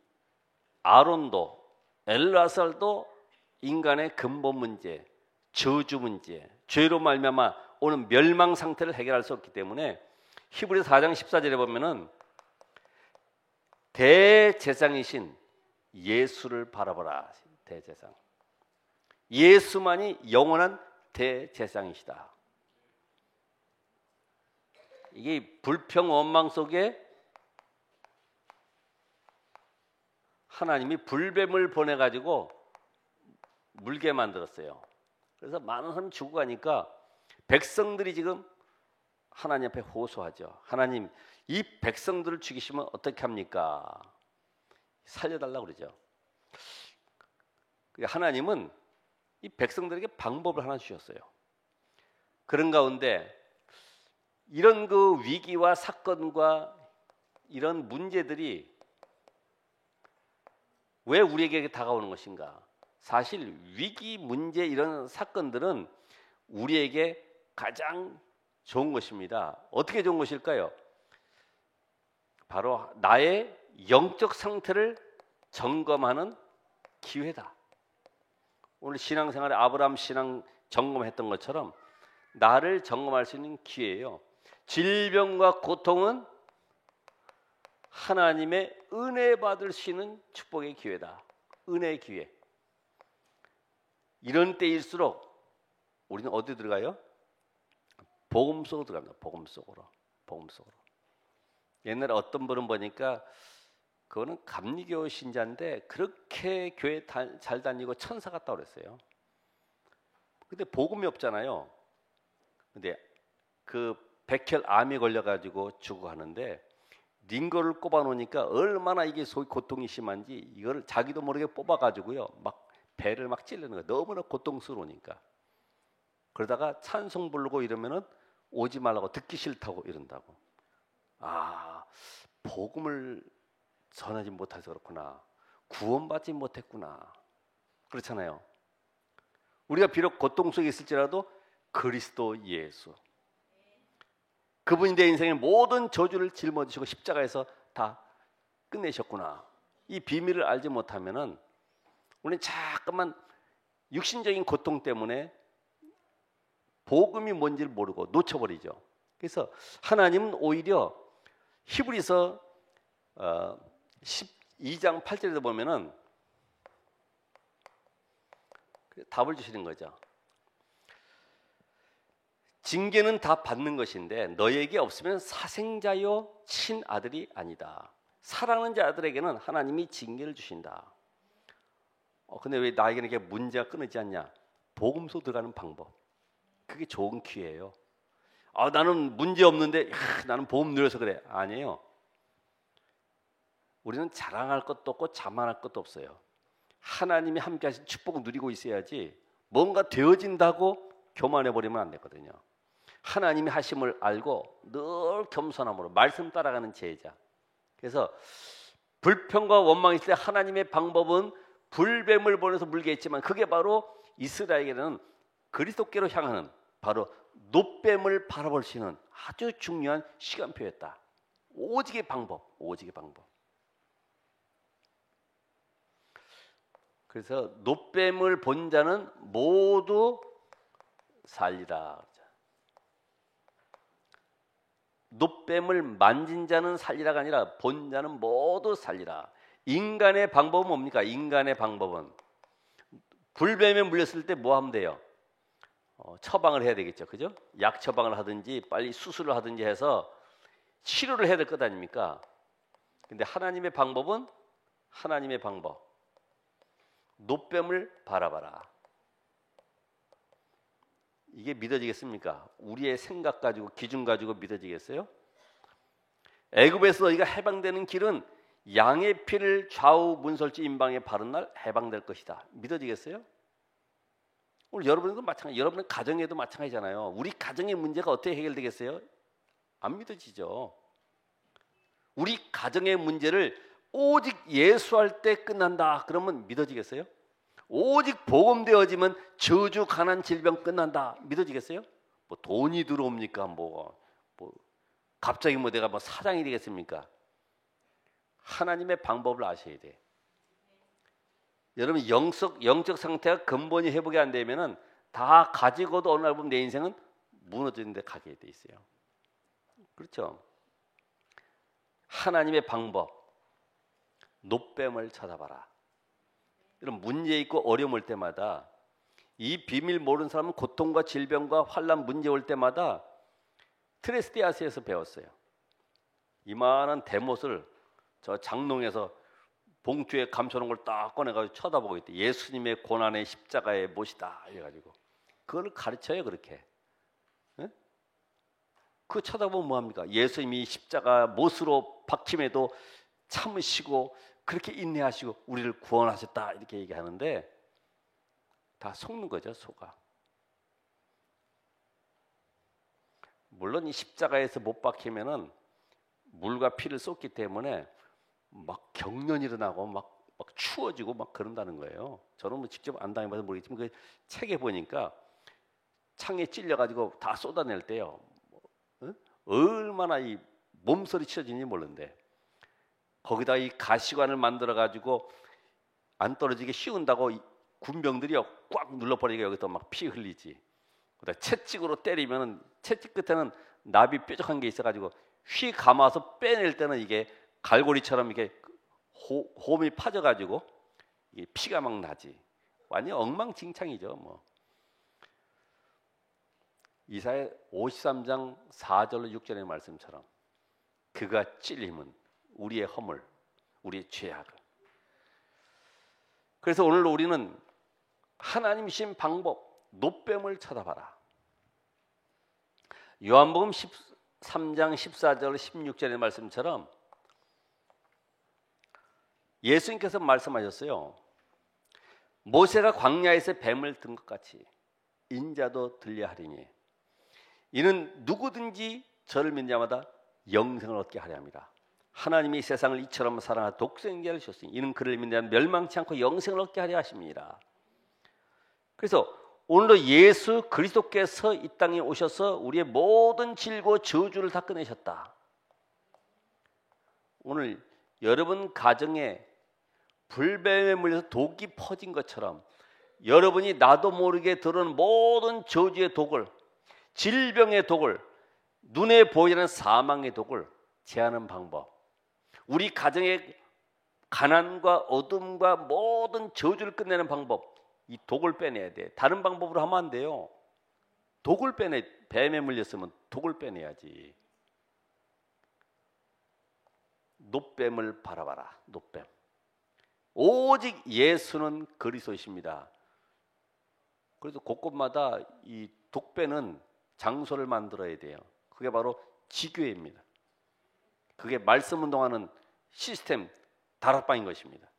아론도 엘라살도 인간의 근본 문제, 저주 문제, 죄로 말미암아 오는 멸망 상태를 해결할 수 없기 때문에 히브리서 4장 14절에 보면은 대제사장이신 예수를 바라보라. 대제사장. 예수만이 영원한 대제사장이시다. 이게 불평 원망 속에 하나님이 불뱀을 보내가지고 물게 만들었어요. 그래서 많은 사람이 죽어가니까 백성들이 지금 하나님 앞에 호소하죠. 하나님, 이 백성들을 죽이시면 어떻게 합니까? 살려달라고 그러죠. 하나님은 이 백성들에게 방법을 하나 주셨어요. 그런 가운데 이런 그 위기와 사건과 이런 문제들이 왜 우리에게 다가오는 것인가? 사실 위기, 문제 이런 사건들은 우리에게 가장 좋은 것입니다. 어떻게 좋은 것일까요? 바로 나의 영적 상태를 점검하는 기회다. 오늘 신앙생활에 아브라함 신앙 점검했던 것처럼 나를 점검할 수 있는 기회예요. 질병과 고통은 하나님의 은혜 받을 수 있는 축복의 기회다. 은혜의 기회. 이런 때일수록 우리는 어디 들어가요? 복음 속으로 들어갑니다. 복음 속으로. 복음 속으로. 옛날에 어떤 분은 보니까 그거는 감리교 신자인데 그렇게 교회 잘 다니고 천사 같다고 그랬어요. 근데 복음이 없잖아요. 근데 그 백혈암에 걸려가지고 죽어가는데 링거를 꼽아 놓으니까 얼마나 이게 소위 고통이 심한지 이걸 자기도 모르게 뽑아가지고요. 막 배를 막 찔르는 거예요. 너무나 고통스러우니까. 그러다가 찬송 부르고 이러면은 오지 말라고, 듣기 싫다고 이런다고. 아, 복음을 전하지 못해서 그렇구나. 구원받지 못했구나. 그렇잖아요. 우리가 비록 고통 속에 있을지라도 그리스도 예수, 그분이 내 인생의 모든 저주를 짊어지시고 십자가에서 다 끝내셨구나. 이 비밀을 알지 못하면은 우리는 자꾸만 육신적인 고통 때문에 복음이 뭔지를 모르고 놓쳐버리죠. 그래서 하나님은 오히려 히브리서 12장 8절에도 보면은 답을 주시는 거죠. 징계는 다 받는 것인데 너에게 없으면 사생자요 친아들이 아니다. 사랑하는 자들에게는 하나님이 징계를 주신다. 근데 왜 나에게는 이게 문제가 끊이지 않냐? 복음소 들어가는 방법. 그게 좋은 기회예요. 나는 문제 없는데 나는 보험 누려서 그래. 아니에요. 우리는 자랑할 것도 없고 자만할 것도 없어요. 하나님이 함께 하신 축복을 누리고 있어야지 뭔가 되어진다고 교만해버리면 안 되거든요. 하나님이 하심을 알고 늘 겸손함으로 말씀 따라가는 제자. 그래서 불평과 원망이 있을 때 하나님의 방법은 불뱀을 보내서 물게 했지만 그게 바로 이스라엘에게는 그리스도께로 향하는 바로 노뱀을 바라볼 수 있는 아주 중요한 시간표였다. 오직의 방법, 오직의 방법. 그래서 노뱀을 본 자는 모두 살리라. 노뱀을 만진 자는 살리라가 아니라 본 자는 모두 살리라. 인간의 방법은 뭡니까? 인간의 방법은 불뱀에 물렸을 때 뭐 하면 돼요? 처방을 해야 되겠죠, 그죠? 약 처방을 하든지 빨리 수술을 하든지 해서 치료를 해야 될 것 아닙니까? 근데 하나님의 방법은 하나님의 방법. 노뱀을 바라봐라. 이게 믿어지겠습니까? 우리의 생각 가지고 기준 가지고 믿어지겠어요? 애굽에서 너희가 해방되는 길은 양의 피를 좌우 문설주 임방에 바른 날 해방될 것이다. 믿어지겠어요? 오늘 여러분도 마찬가지, 여러분의 가정에도 마찬가지잖아요. 우리 가정의 문제가 어떻게 해결되겠어요? 안 믿어지죠. 우리 가정의 문제를 오직 예수할 때 끝난다. 그러면 믿어지겠어요? 오직 복음되어지면 저주, 가난, 질병 끝난다. 믿어지겠어요? 뭐 돈이 들어옵니까? 뭐 갑자기 뭐 내가 뭐 사장이 되겠습니까? 하나님의 방법을 아셔야 돼. 여러분 영적 상태가 근본이 회복이 안 되면은 다 가지고도 어느 날 보면 내 인생은 무너지는 데 가게 돼 있어요. 그렇죠? 하나님의 방법, 노뱀을 찾아봐라. 이런 문제 있고 어려움 올 때마다 이 비밀 모르는 사람은 고통과 질병과 환난 문제 올 때마다 트레스티아스에서 배웠어요. 이만한 대못을 저 장롱에서 봉투에 감춰놓은 걸 딱 꺼내가지고 쳐다보고 있대. 예수님의 고난의 십자가의 못이다 이래가지고 그걸 가르쳐요. 그렇게. 네? 그 쳐다보면 뭐합니까? 예수님이 십자가 못으로 박힘에도 참으시고 그렇게 인내하시고 우리를 구원하셨다 이렇게 얘기하는데 다 속는 거죠. 속아. 물론 이 십자가에서 못 박히면은 물과 피를 쏟기 때문에 막 경련이 일어나고 막 추워지고 막 그런다는 거예요. 저는 뭐 직접 안 당해봐서 모르겠지만 그 책에 보니까 창에 찔려가지고 다 쏟아낼 때요. 얼마나 이 몸소리 치러지는지 모르는데 거기다 이 가시관을 만들어가지고 안 떨어지게 씌운다고 군병들이요 꽉 눌러버리니까 여기서 막 피 흘리지. 그다음 채찍으로 때리면은 채찍 끝에는 나비 뾰족한 게 있어가지고 휘 감아서 빼낼 때는 이게 갈고리처럼 이게 홈이 파져가지고 이게 피가 막 나지. 완전 엉망진창이죠. 뭐 이사야 53장 4절로 6절의 말씀처럼 그가 찔림은 우리의 허물, 우리의 죄악을. 그래서 오늘 우리는 하나님이신 방법, 노뱀을 찾아봐라. 요한복음 13장 14절 16절의 말씀처럼 예수님께서 말씀하셨어요. 모세가 광야에서 뱀을 든 것 같이 인자도 들려하리니 이는 누구든지 저를 믿는 자마다 영생을 얻게 하려 합니다. 하나님이 세상을 이처럼 사랑하사 독생자를 주셨으니 이는 그를 믿는 자는 멸망치 않고 영생을 얻게 하려 하십니다. 그래서 오늘도 예수 그리스도께서 이 땅에 오셔서 우리의 모든 질고 저주를 다 꺼내셨다. 오늘 여러분 가정에 불뱀에 물려서 독이 퍼진 것처럼 여러분이 나도 모르게 들어오는 모든 저주의 독을, 질병의 독을, 눈에 보이지 않는 사망의 독을 제하는 방법, 우리 가정의 가난과 어둠과 모든 저주를 끝내는 방법, 이 독을 빼내야 돼. 다른 방법으로 하면 안 돼요. 독을 빼내. 뱀에 물렸으면 독을 빼내야지. 노뱀을 바라봐라. 노뱀. 오직 예수는 그리스도이십니다. 그래서 곳곳마다 이 독배는 장소를 만들어야 돼요. 그게 바로 지교회입니다. 그게 말씀 운동하는 시스템 다락방인 것입니다.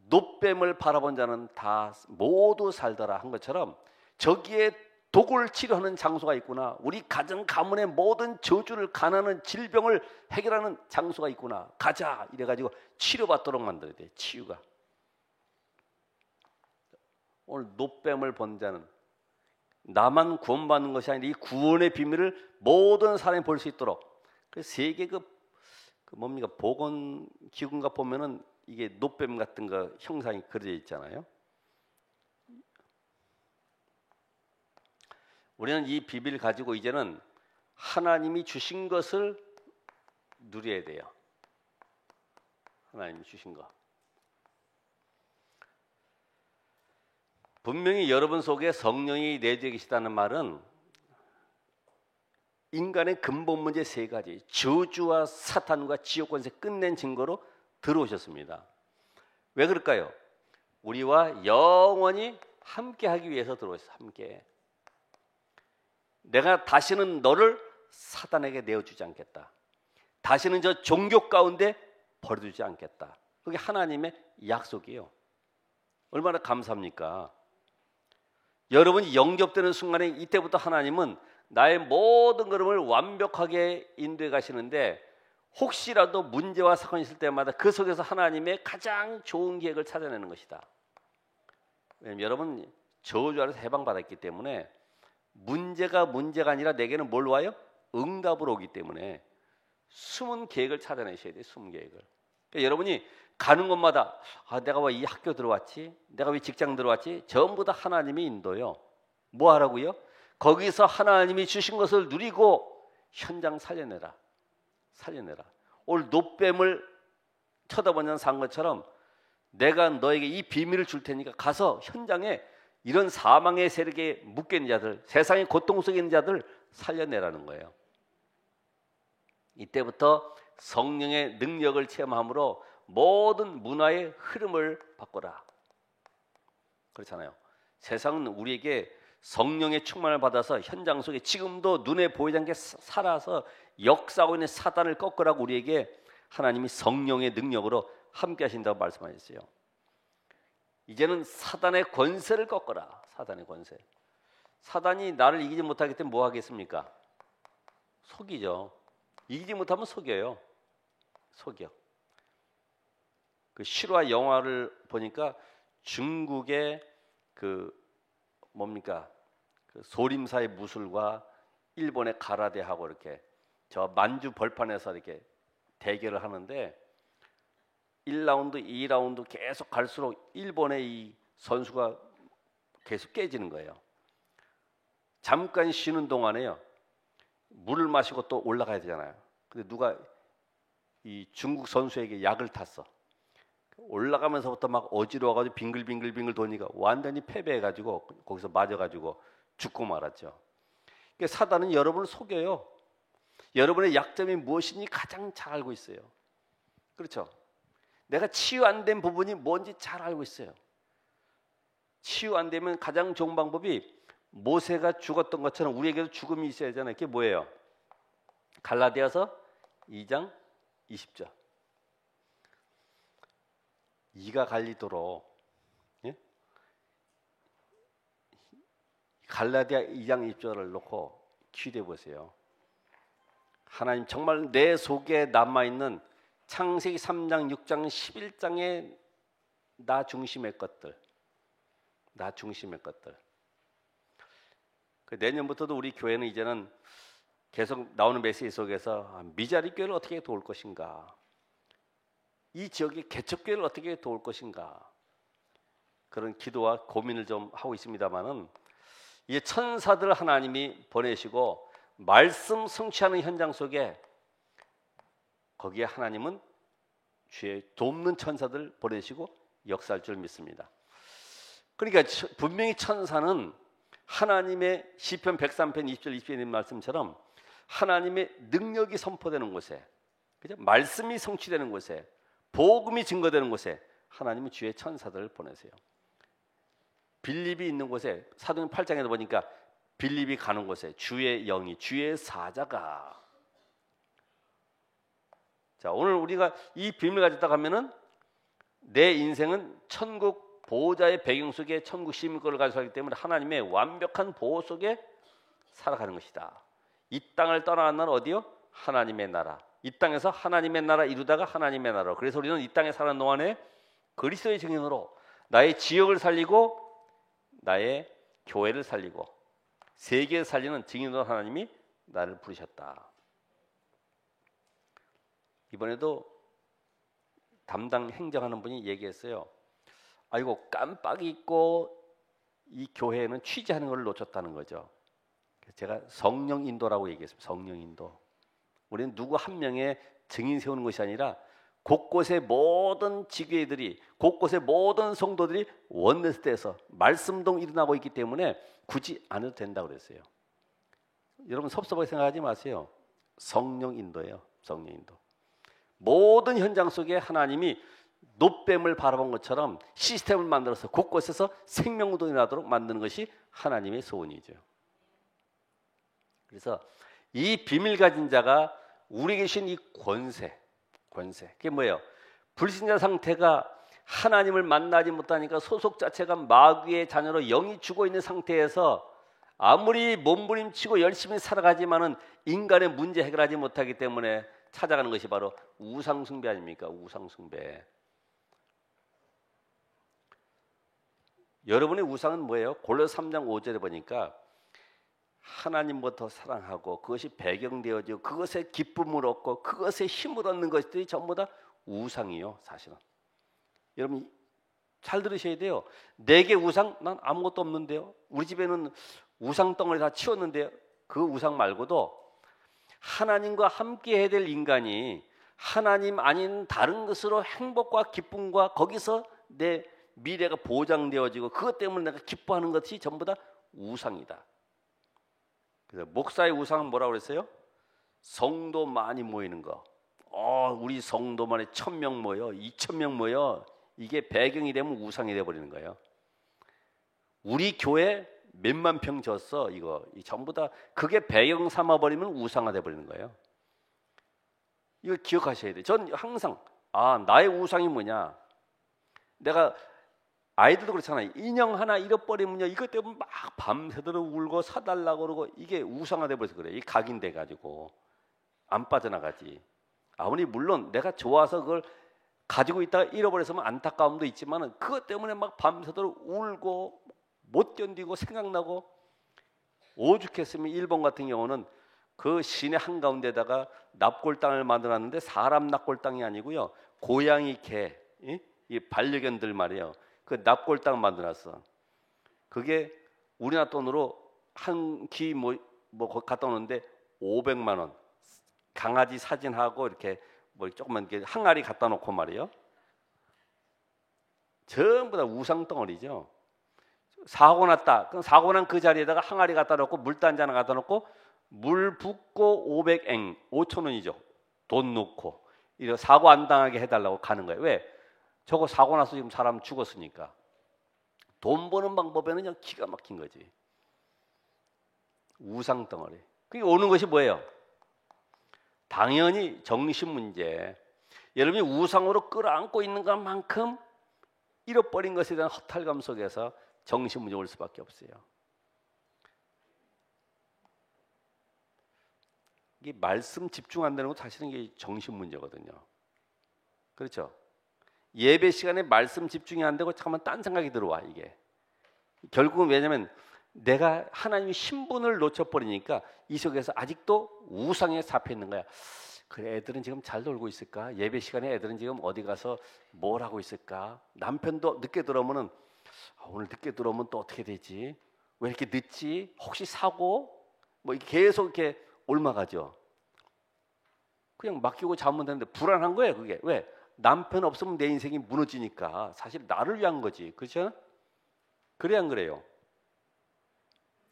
노뱀을 바라본 자는 다 모두 살더라 한 것처럼 저기에 독을 치료하는 장소가 있구나. 우리 가정 가문의 모든 저주를 가난한 질병을 해결하는 장소가 있구나. 가자 이래가지고 치료받도록 만들어야 돼. 치유가. 오늘 노뱀을 본 자는 나만 구원받는 것이 아니라 이 구원의 비밀을 모든 사람이 볼 수 있도록. 그래서 세계 뭡니까 보건기구인가 보면은 이게 노뱀 같은 거 형상이 그려져 있잖아요. 우리는 이 비밀을 가지고 이제는 하나님이 주신 것을 누려야 돼요. 하나님이 주신 거. 분명히 여러분 속에 성령이 내주해 계시다는 말은 인간의 근본 문제 세 가지, 저주와 사탄과 지옥 권세 끝낸 증거로 들어오셨습니다. 왜 그럴까요? 우리와 영원히 함께하기 위해서 들어오셨어요. 함께. 내가 다시는 너를 사단에게 내어주지 않겠다. 다시는 저 종교 가운데 버려두지 않겠다. 그게 하나님의 약속이에요. 얼마나 감사합니까? 여러분이 영접되는 순간에 이때부터 하나님은 나의 모든 걸음을 완벽하게 인도해 가시는데, 혹시라도 문제와 사건이 있을 때마다 그 속에서 하나님의 가장 좋은 계획을 찾아내는 것이다. 왜냐하면 여러분 저주 아래서 해방받았기 때문에 문제가 아니라 내게는 뭘 와요? 응답으로 오기 때문에 숨은 계획을 찾아내셔야 돼요. 숨은 계획을. 그러니까 여러분이 가는 곳마다 내가 왜 이 학교 들어왔지? 내가 왜 직장 들어왔지? 전부 다 하나님의 인도요. 뭐 하라고요? 거기서 하나님이 주신 것을 누리고 현장 살려내라. 오늘 노뱀을 쳐다보는 산 것처럼 내가 너에게 이 비밀을 줄 테니까 가서 현장에 이런 사망의 세력에 묶여 있는 자들, 세상의 고통 속에 있는 자들 살려내라는 거예요. 이때부터 성령의 능력을 체험함으로 모든 문화의 흐름을 바꿔라. 그렇잖아요. 세상은 우리에게 성령의 충만을 받아서 현장 속에 지금도 눈에 보이지 않게 살아서 역사하고 있는 사단을 꺾으라고 우리에게 하나님이 성령의 능력으로 함께 하신다고 말씀하셨어요. 이제는 사단의 권세를 꺾어라. 사단의 권세. 사단이 나를 이기지 못하기 때문에 뭐 하겠습니까? 속이죠. 이기지 못하면 속여요. 속여. 그 실화 영화를 보니까 중국의 그 뭡니까? 그 소림사의 무술과 일본의 가라데하고 이렇게 저 만주 벌판에서 이렇게 대결을 하는데 1라운드, 2라운드 계속 갈수록 일본의 이 선수가 계속 깨지는 거예요. 잠깐 쉬는 동안에요. 물을 마시고 또 올라가야 되잖아요. 근데 누가 이 중국 선수에게 약을 탔어. 올라가면서부터 막 어지러워가지고 빙글빙글 도니까 완전히 패배해가지고 거기서 맞아가지고 죽고 말았죠. 그러니까 사단은 여러분을 속여요. 여러분의 약점이 무엇인지 가장 잘 알고 있어요. 그렇죠? 내가 치유 안 된 부분이 뭔지 잘 알고 있어요. 치유 안 되면 가장 좋은 방법이 모세가 죽었던 것처럼 우리에게도 죽음이 있어야 하잖아요. 그게 뭐예요? 갈라디아서 2장 20절. 이가 갈리도록, 예? 갈라디아 2장 20절을 놓고 기대해 보세요. 하나님 정말 내 속에 남아있는 창세기 3장, 6장, 11장의 나 중심의 것들. 내년부터도 우리 교회는 이제는 계속 나오는 메시지 속에서 미자리 교회를 어떻게 도울 것인가, 이 지역의 개척교회를 어떻게 도울 것인가, 그런 기도와 고민을 좀 하고 있습니다만은, 이 천사들 하나님이 보내시고 말씀 성취하는 현장 속에 거기에 하나님은 주의 돕는 천사들 보내시고 역사할 줄 믿습니다. 그러니까 분명히 천사는 하나님의 시편 103편 20절 20절의 말씀처럼 하나님의 능력이 선포되는 곳에, 그죠? 말씀이 성취되는 곳에, 복음이 증거되는 곳에 하나님은 주의 천사들을 보내세요. 빌립이 있는 곳에 사도행 8장에도 보니까 빌립이 가는 곳에 주의 영이, 주의 사자가. 자, 오늘 우리가 이 비밀을 가졌다 하면은 내 인생은 천국 보호자의 배경 속에 천국 시민권을 가지고 살기 때문에 하나님의 완벽한 보호 속에 살아가는 것이다. 이 땅을 떠나는 날 어디요? 하나님의 나라. 이 땅에서 하나님의 나라 이루다가 하나님의 나라로. 그래서 우리는 이 땅에 사는 동안에 그리스도의 증인으로 나의 지역을 살리고 나의 교회를 살리고 세계를 살리는 증인으로 하나님이 나를 부르셨다. 이번에도 담당 행정하는 분이 얘기했어요. 아이고, 깜빡 잊고 이 교회에는 취재하는 걸 놓쳤다는 거죠. 제가 성령 인도라고 얘기했습니다. 성령 인도. 우리는 누구 한 명의 증인 세우는 것이 아니라 곳곳의 모든 지교회들이, 곳곳의 모든 성도들이 원네스에서 말씀동 일어나고 있기 때문에 굳이 안 해도 된다고 그랬어요. 여러분 섭섭하게 생각하지 마세요. 성령 인도예요. 성령 인도. 모든 현장 속에 하나님이 노뱀을 바라본 것처럼 시스템을 만들어서 곳곳에서 생명운동이 나도록 만드는 것이 하나님의 소원이죠. 그래서 이 비밀 가진 자가 우리에게 주신 이 권세, 그게 뭐예요? 불신자 상태가 하나님을 만나지 못하니까 소속 자체가 마귀의 자녀로 영이 죽어 있는 상태에서 아무리 몸부림치고 열심히 살아가지만은 인간의 문제 해결하지 못하기 때문에 찾아가는 것이 바로 우상숭배 아닙니까? 우상숭배. 여러분의 우상은 뭐예요? 골로새 3장 5절에 보니까 하나님부터 사랑하고 그것이 배경되어지고 그것에 기쁨을 얻고 그것에 힘을 얻는 것들이 전부 다 우상이요. 사실은 여러분 잘 들으셔야 돼요. 내게 우상? 난 아무것도 없는데요. 우리 집에는 우상 덩어리 다 치웠는데요. 그 우상 말고도 하나님과 함께 해야 될 인간이 하나님 아닌 다른 것으로 행복과 기쁨과 거기서 내 미래가 보장되어지고 그것 때문에 내가 기뻐하는 것이 전부 다 우상이다. 그래서 목사의 우상은 뭐라고 그랬어요? 성도 많이 모이는 거. 우리 성도만에 1000명 모여, 2000명 모여. 이게 배경이 되면 우상이 되어버리는 거예요. 우리 교회 몇만 평 졌어. 이거 전부 다 그게 배경 삼아버리면 우상화 되어버리는 거예요. 이거 기억하셔야 돼요. 전 항상 나의 우상이 뭐냐. 내가 아이들도 그렇잖아요. 인형 하나 잃어버리면요 이것 때문에 막 밤새도록 울고 사달라고 그러고 이게 우상화 돼버려서 그래. 이 각인돼 가지고 안 빠져나가지. 아무리 물론 내가 좋아서 그걸 가지고 있다가 잃어버렸으면 안타까움도 있지만 그것 때문에 막 밤새도록 울고 못 견디고 생각나고 오죽했으면 일본 같은 경우는 그 시내 한가운데다가 납골당을 만들었는데 사람 납골당이 아니고요 고양이 개, 이 반려견들 말이에요. 그 납골당 만들었어. 그게 우리나라 돈으로 한 기 뭐 갖다 오는데 500만 원. 강아지 사진하고 이렇게 뭐 조그만 게 항아리 갖다 놓고 말이에요. 전부 다 우상 덩어리죠. 사고 났다. 그럼 사고 난 그 자리에다가 항아리 갖다 놓고 물단지 하나 갖다 놓고 물 붓고 500엥 5,000원이죠. 돈 넣고 이거 사고 안 당하게 해달라고 가는 거예요. 왜? 저거 사고 나서 지금 사람 죽었으니까. 돈 버는 방법에는 그냥 기가 막힌 거지. 우상 덩어리. 그게 오는 것이 뭐예요? 당연히 정신 문제. 여러분이 우상으로 끌어안고 있는 것만큼 잃어버린 것에 대한 허탈감 속에서 정신 문제 올 수밖에 없어요. 이게 말씀 집중 안 되는 거 사실은 이게 정신 문제거든요. 그렇죠? 예배 시간에 말씀 집중이 안 되고 잠깐만 딴 생각이 들어와. 이게 결국은 왜냐하면 내가 하나님의 신분을 놓쳐버리니까 이 속에서 아직도 우상에 잡혀 있는 거야. 그래, 애들은 지금 잘 놀고 있을까? 예배 시간에 애들은 지금 어디 가서 뭘 하고 있을까? 남편도 늦게 들어오면은 오늘 늦게 들어오면 또 어떻게 되지? 왜 이렇게 늦지? 혹시 사고? 뭐 계속 이렇게 옮아가죠. 그냥 맡기고 자면 되는데 불안한 거예요. 그게 왜? 남편 없으면 내 인생이 무너지니까. 사실 나를 위한 거지. 그렇죠? 그래 안 그래요?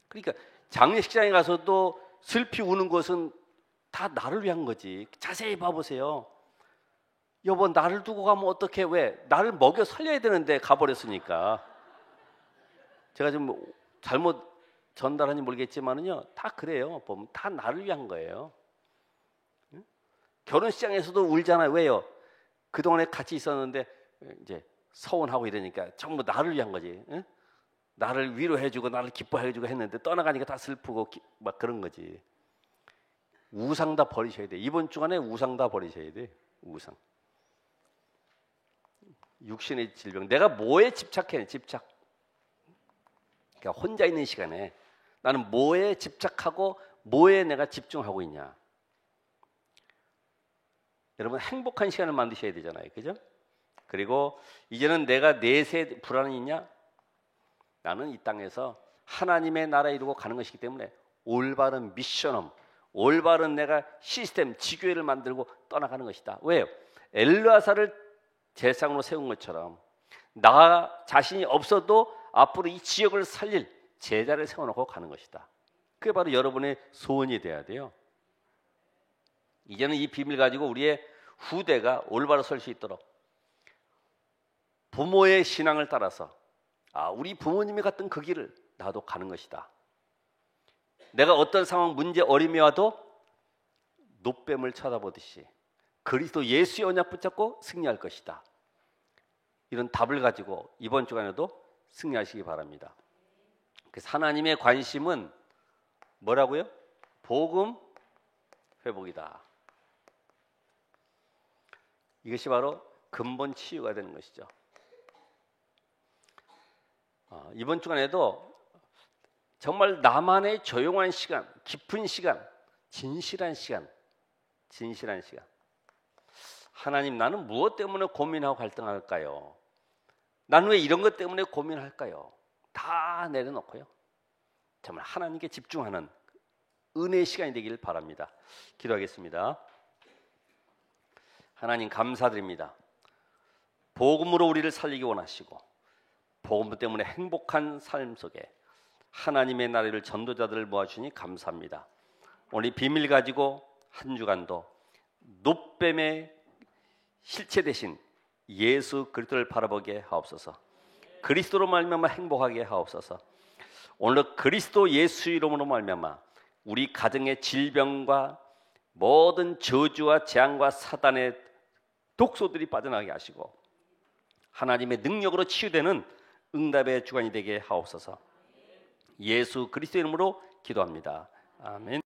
그러니까 장례식장에 가서도 슬피 우는 것은 다 나를 위한 거지. 자세히 봐보세요. 여보 나를 두고 가면 어떡해? 왜? 나를 먹여 살려야 되는데 가버렸으니까. 제가 좀 잘못 전달하는지 모르겠지만은요 다 그래요. 보면 다 나를 위한 거예요. 응? 결혼식장에서도 울잖아요. 왜요? 그동안에 같이 있었는데 이제 서운하고 이러니까 전부 나를 위한 거지. 응? 나를 위로해주고 나를 기뻐해주고 했는데 떠나가니까 다 슬프고 막 그런 거지. 우상 다 버리셔야 돼. 이번 주간에 우상 다 버리셔야 돼. 우상. 육신의 질병. 내가 뭐에 집착해? 집착. 그러니까 혼자 있는 시간에 나는 뭐에 집착하고 뭐에 내가 집중하고 있냐. 여러분 행복한 시간을 만드셔야 되잖아요. 그죠? 그리고 이제는 내가 내세 불안이 있냐? 나는 이 땅에서 하나님의 나라 이루고 가는 것이기 때문에 올바른 미션엄, 올바른 내가 시스템, 지교회를 만들고 떠나가는 것이다. 왜요? 엘르아사를 제사장으로 세운 것처럼 나 자신이 없어도 앞으로 이 지역을 살릴 제자를 세워놓고 가는 것이다. 그게 바로 여러분의 소원이 돼야 돼요. 이제는 이 비밀 가지고 우리의 후대가 올바로 설 수 있도록 부모의 신앙을 따라서 우리 부모님이 갔던 그 길을 나도 가는 것이다. 내가 어떤 상황, 문제, 어림이 와도 노뱀을 쳐다보듯이 그리스도 예수의 언약 붙잡고 승리할 것이다. 이런 답을 가지고 이번 주간에도 승리하시기 바랍니다. 그래서 하나님의 관심은 뭐라고요? 복음 회복이다. 이것이 바로 근본 치유가 되는 것이죠. 이번 주간에도 정말 나만의 조용한 시간, 깊은 시간, 진실한 시간. 하나님, 나는 무엇 때문에 고민하고 갈등할까요? 나는 왜 이런 것 때문에 고민할까요? 다 내려놓고요. 정말 하나님께 집중하는 은혜의 시간이 되길 바랍니다. 기도하겠습니다. 하나님 감사드립니다. 복음으로 우리를 살리기 원하시고 복음 때문에 행복한 삶 속에 하나님의 나라를 전도자들을 모아주시니 감사합니다. 오늘 비밀 가지고 한 주간도 노뱀의 실체 대신 예수 그리스도를 바라보게 하옵소서. 그리스도로 말미암아 행복하게 하옵소서. 오늘 그리스도 예수 이름으로 말미암아 우리 가정의 질병과 모든 저주와 재앙과 사단의 독소들이 빠져나가게 하시고 하나님의 능력으로 치유되는 응답의 주간이 되게 하옵소서. 예수 그리스도 이름으로 기도합니다. 아멘.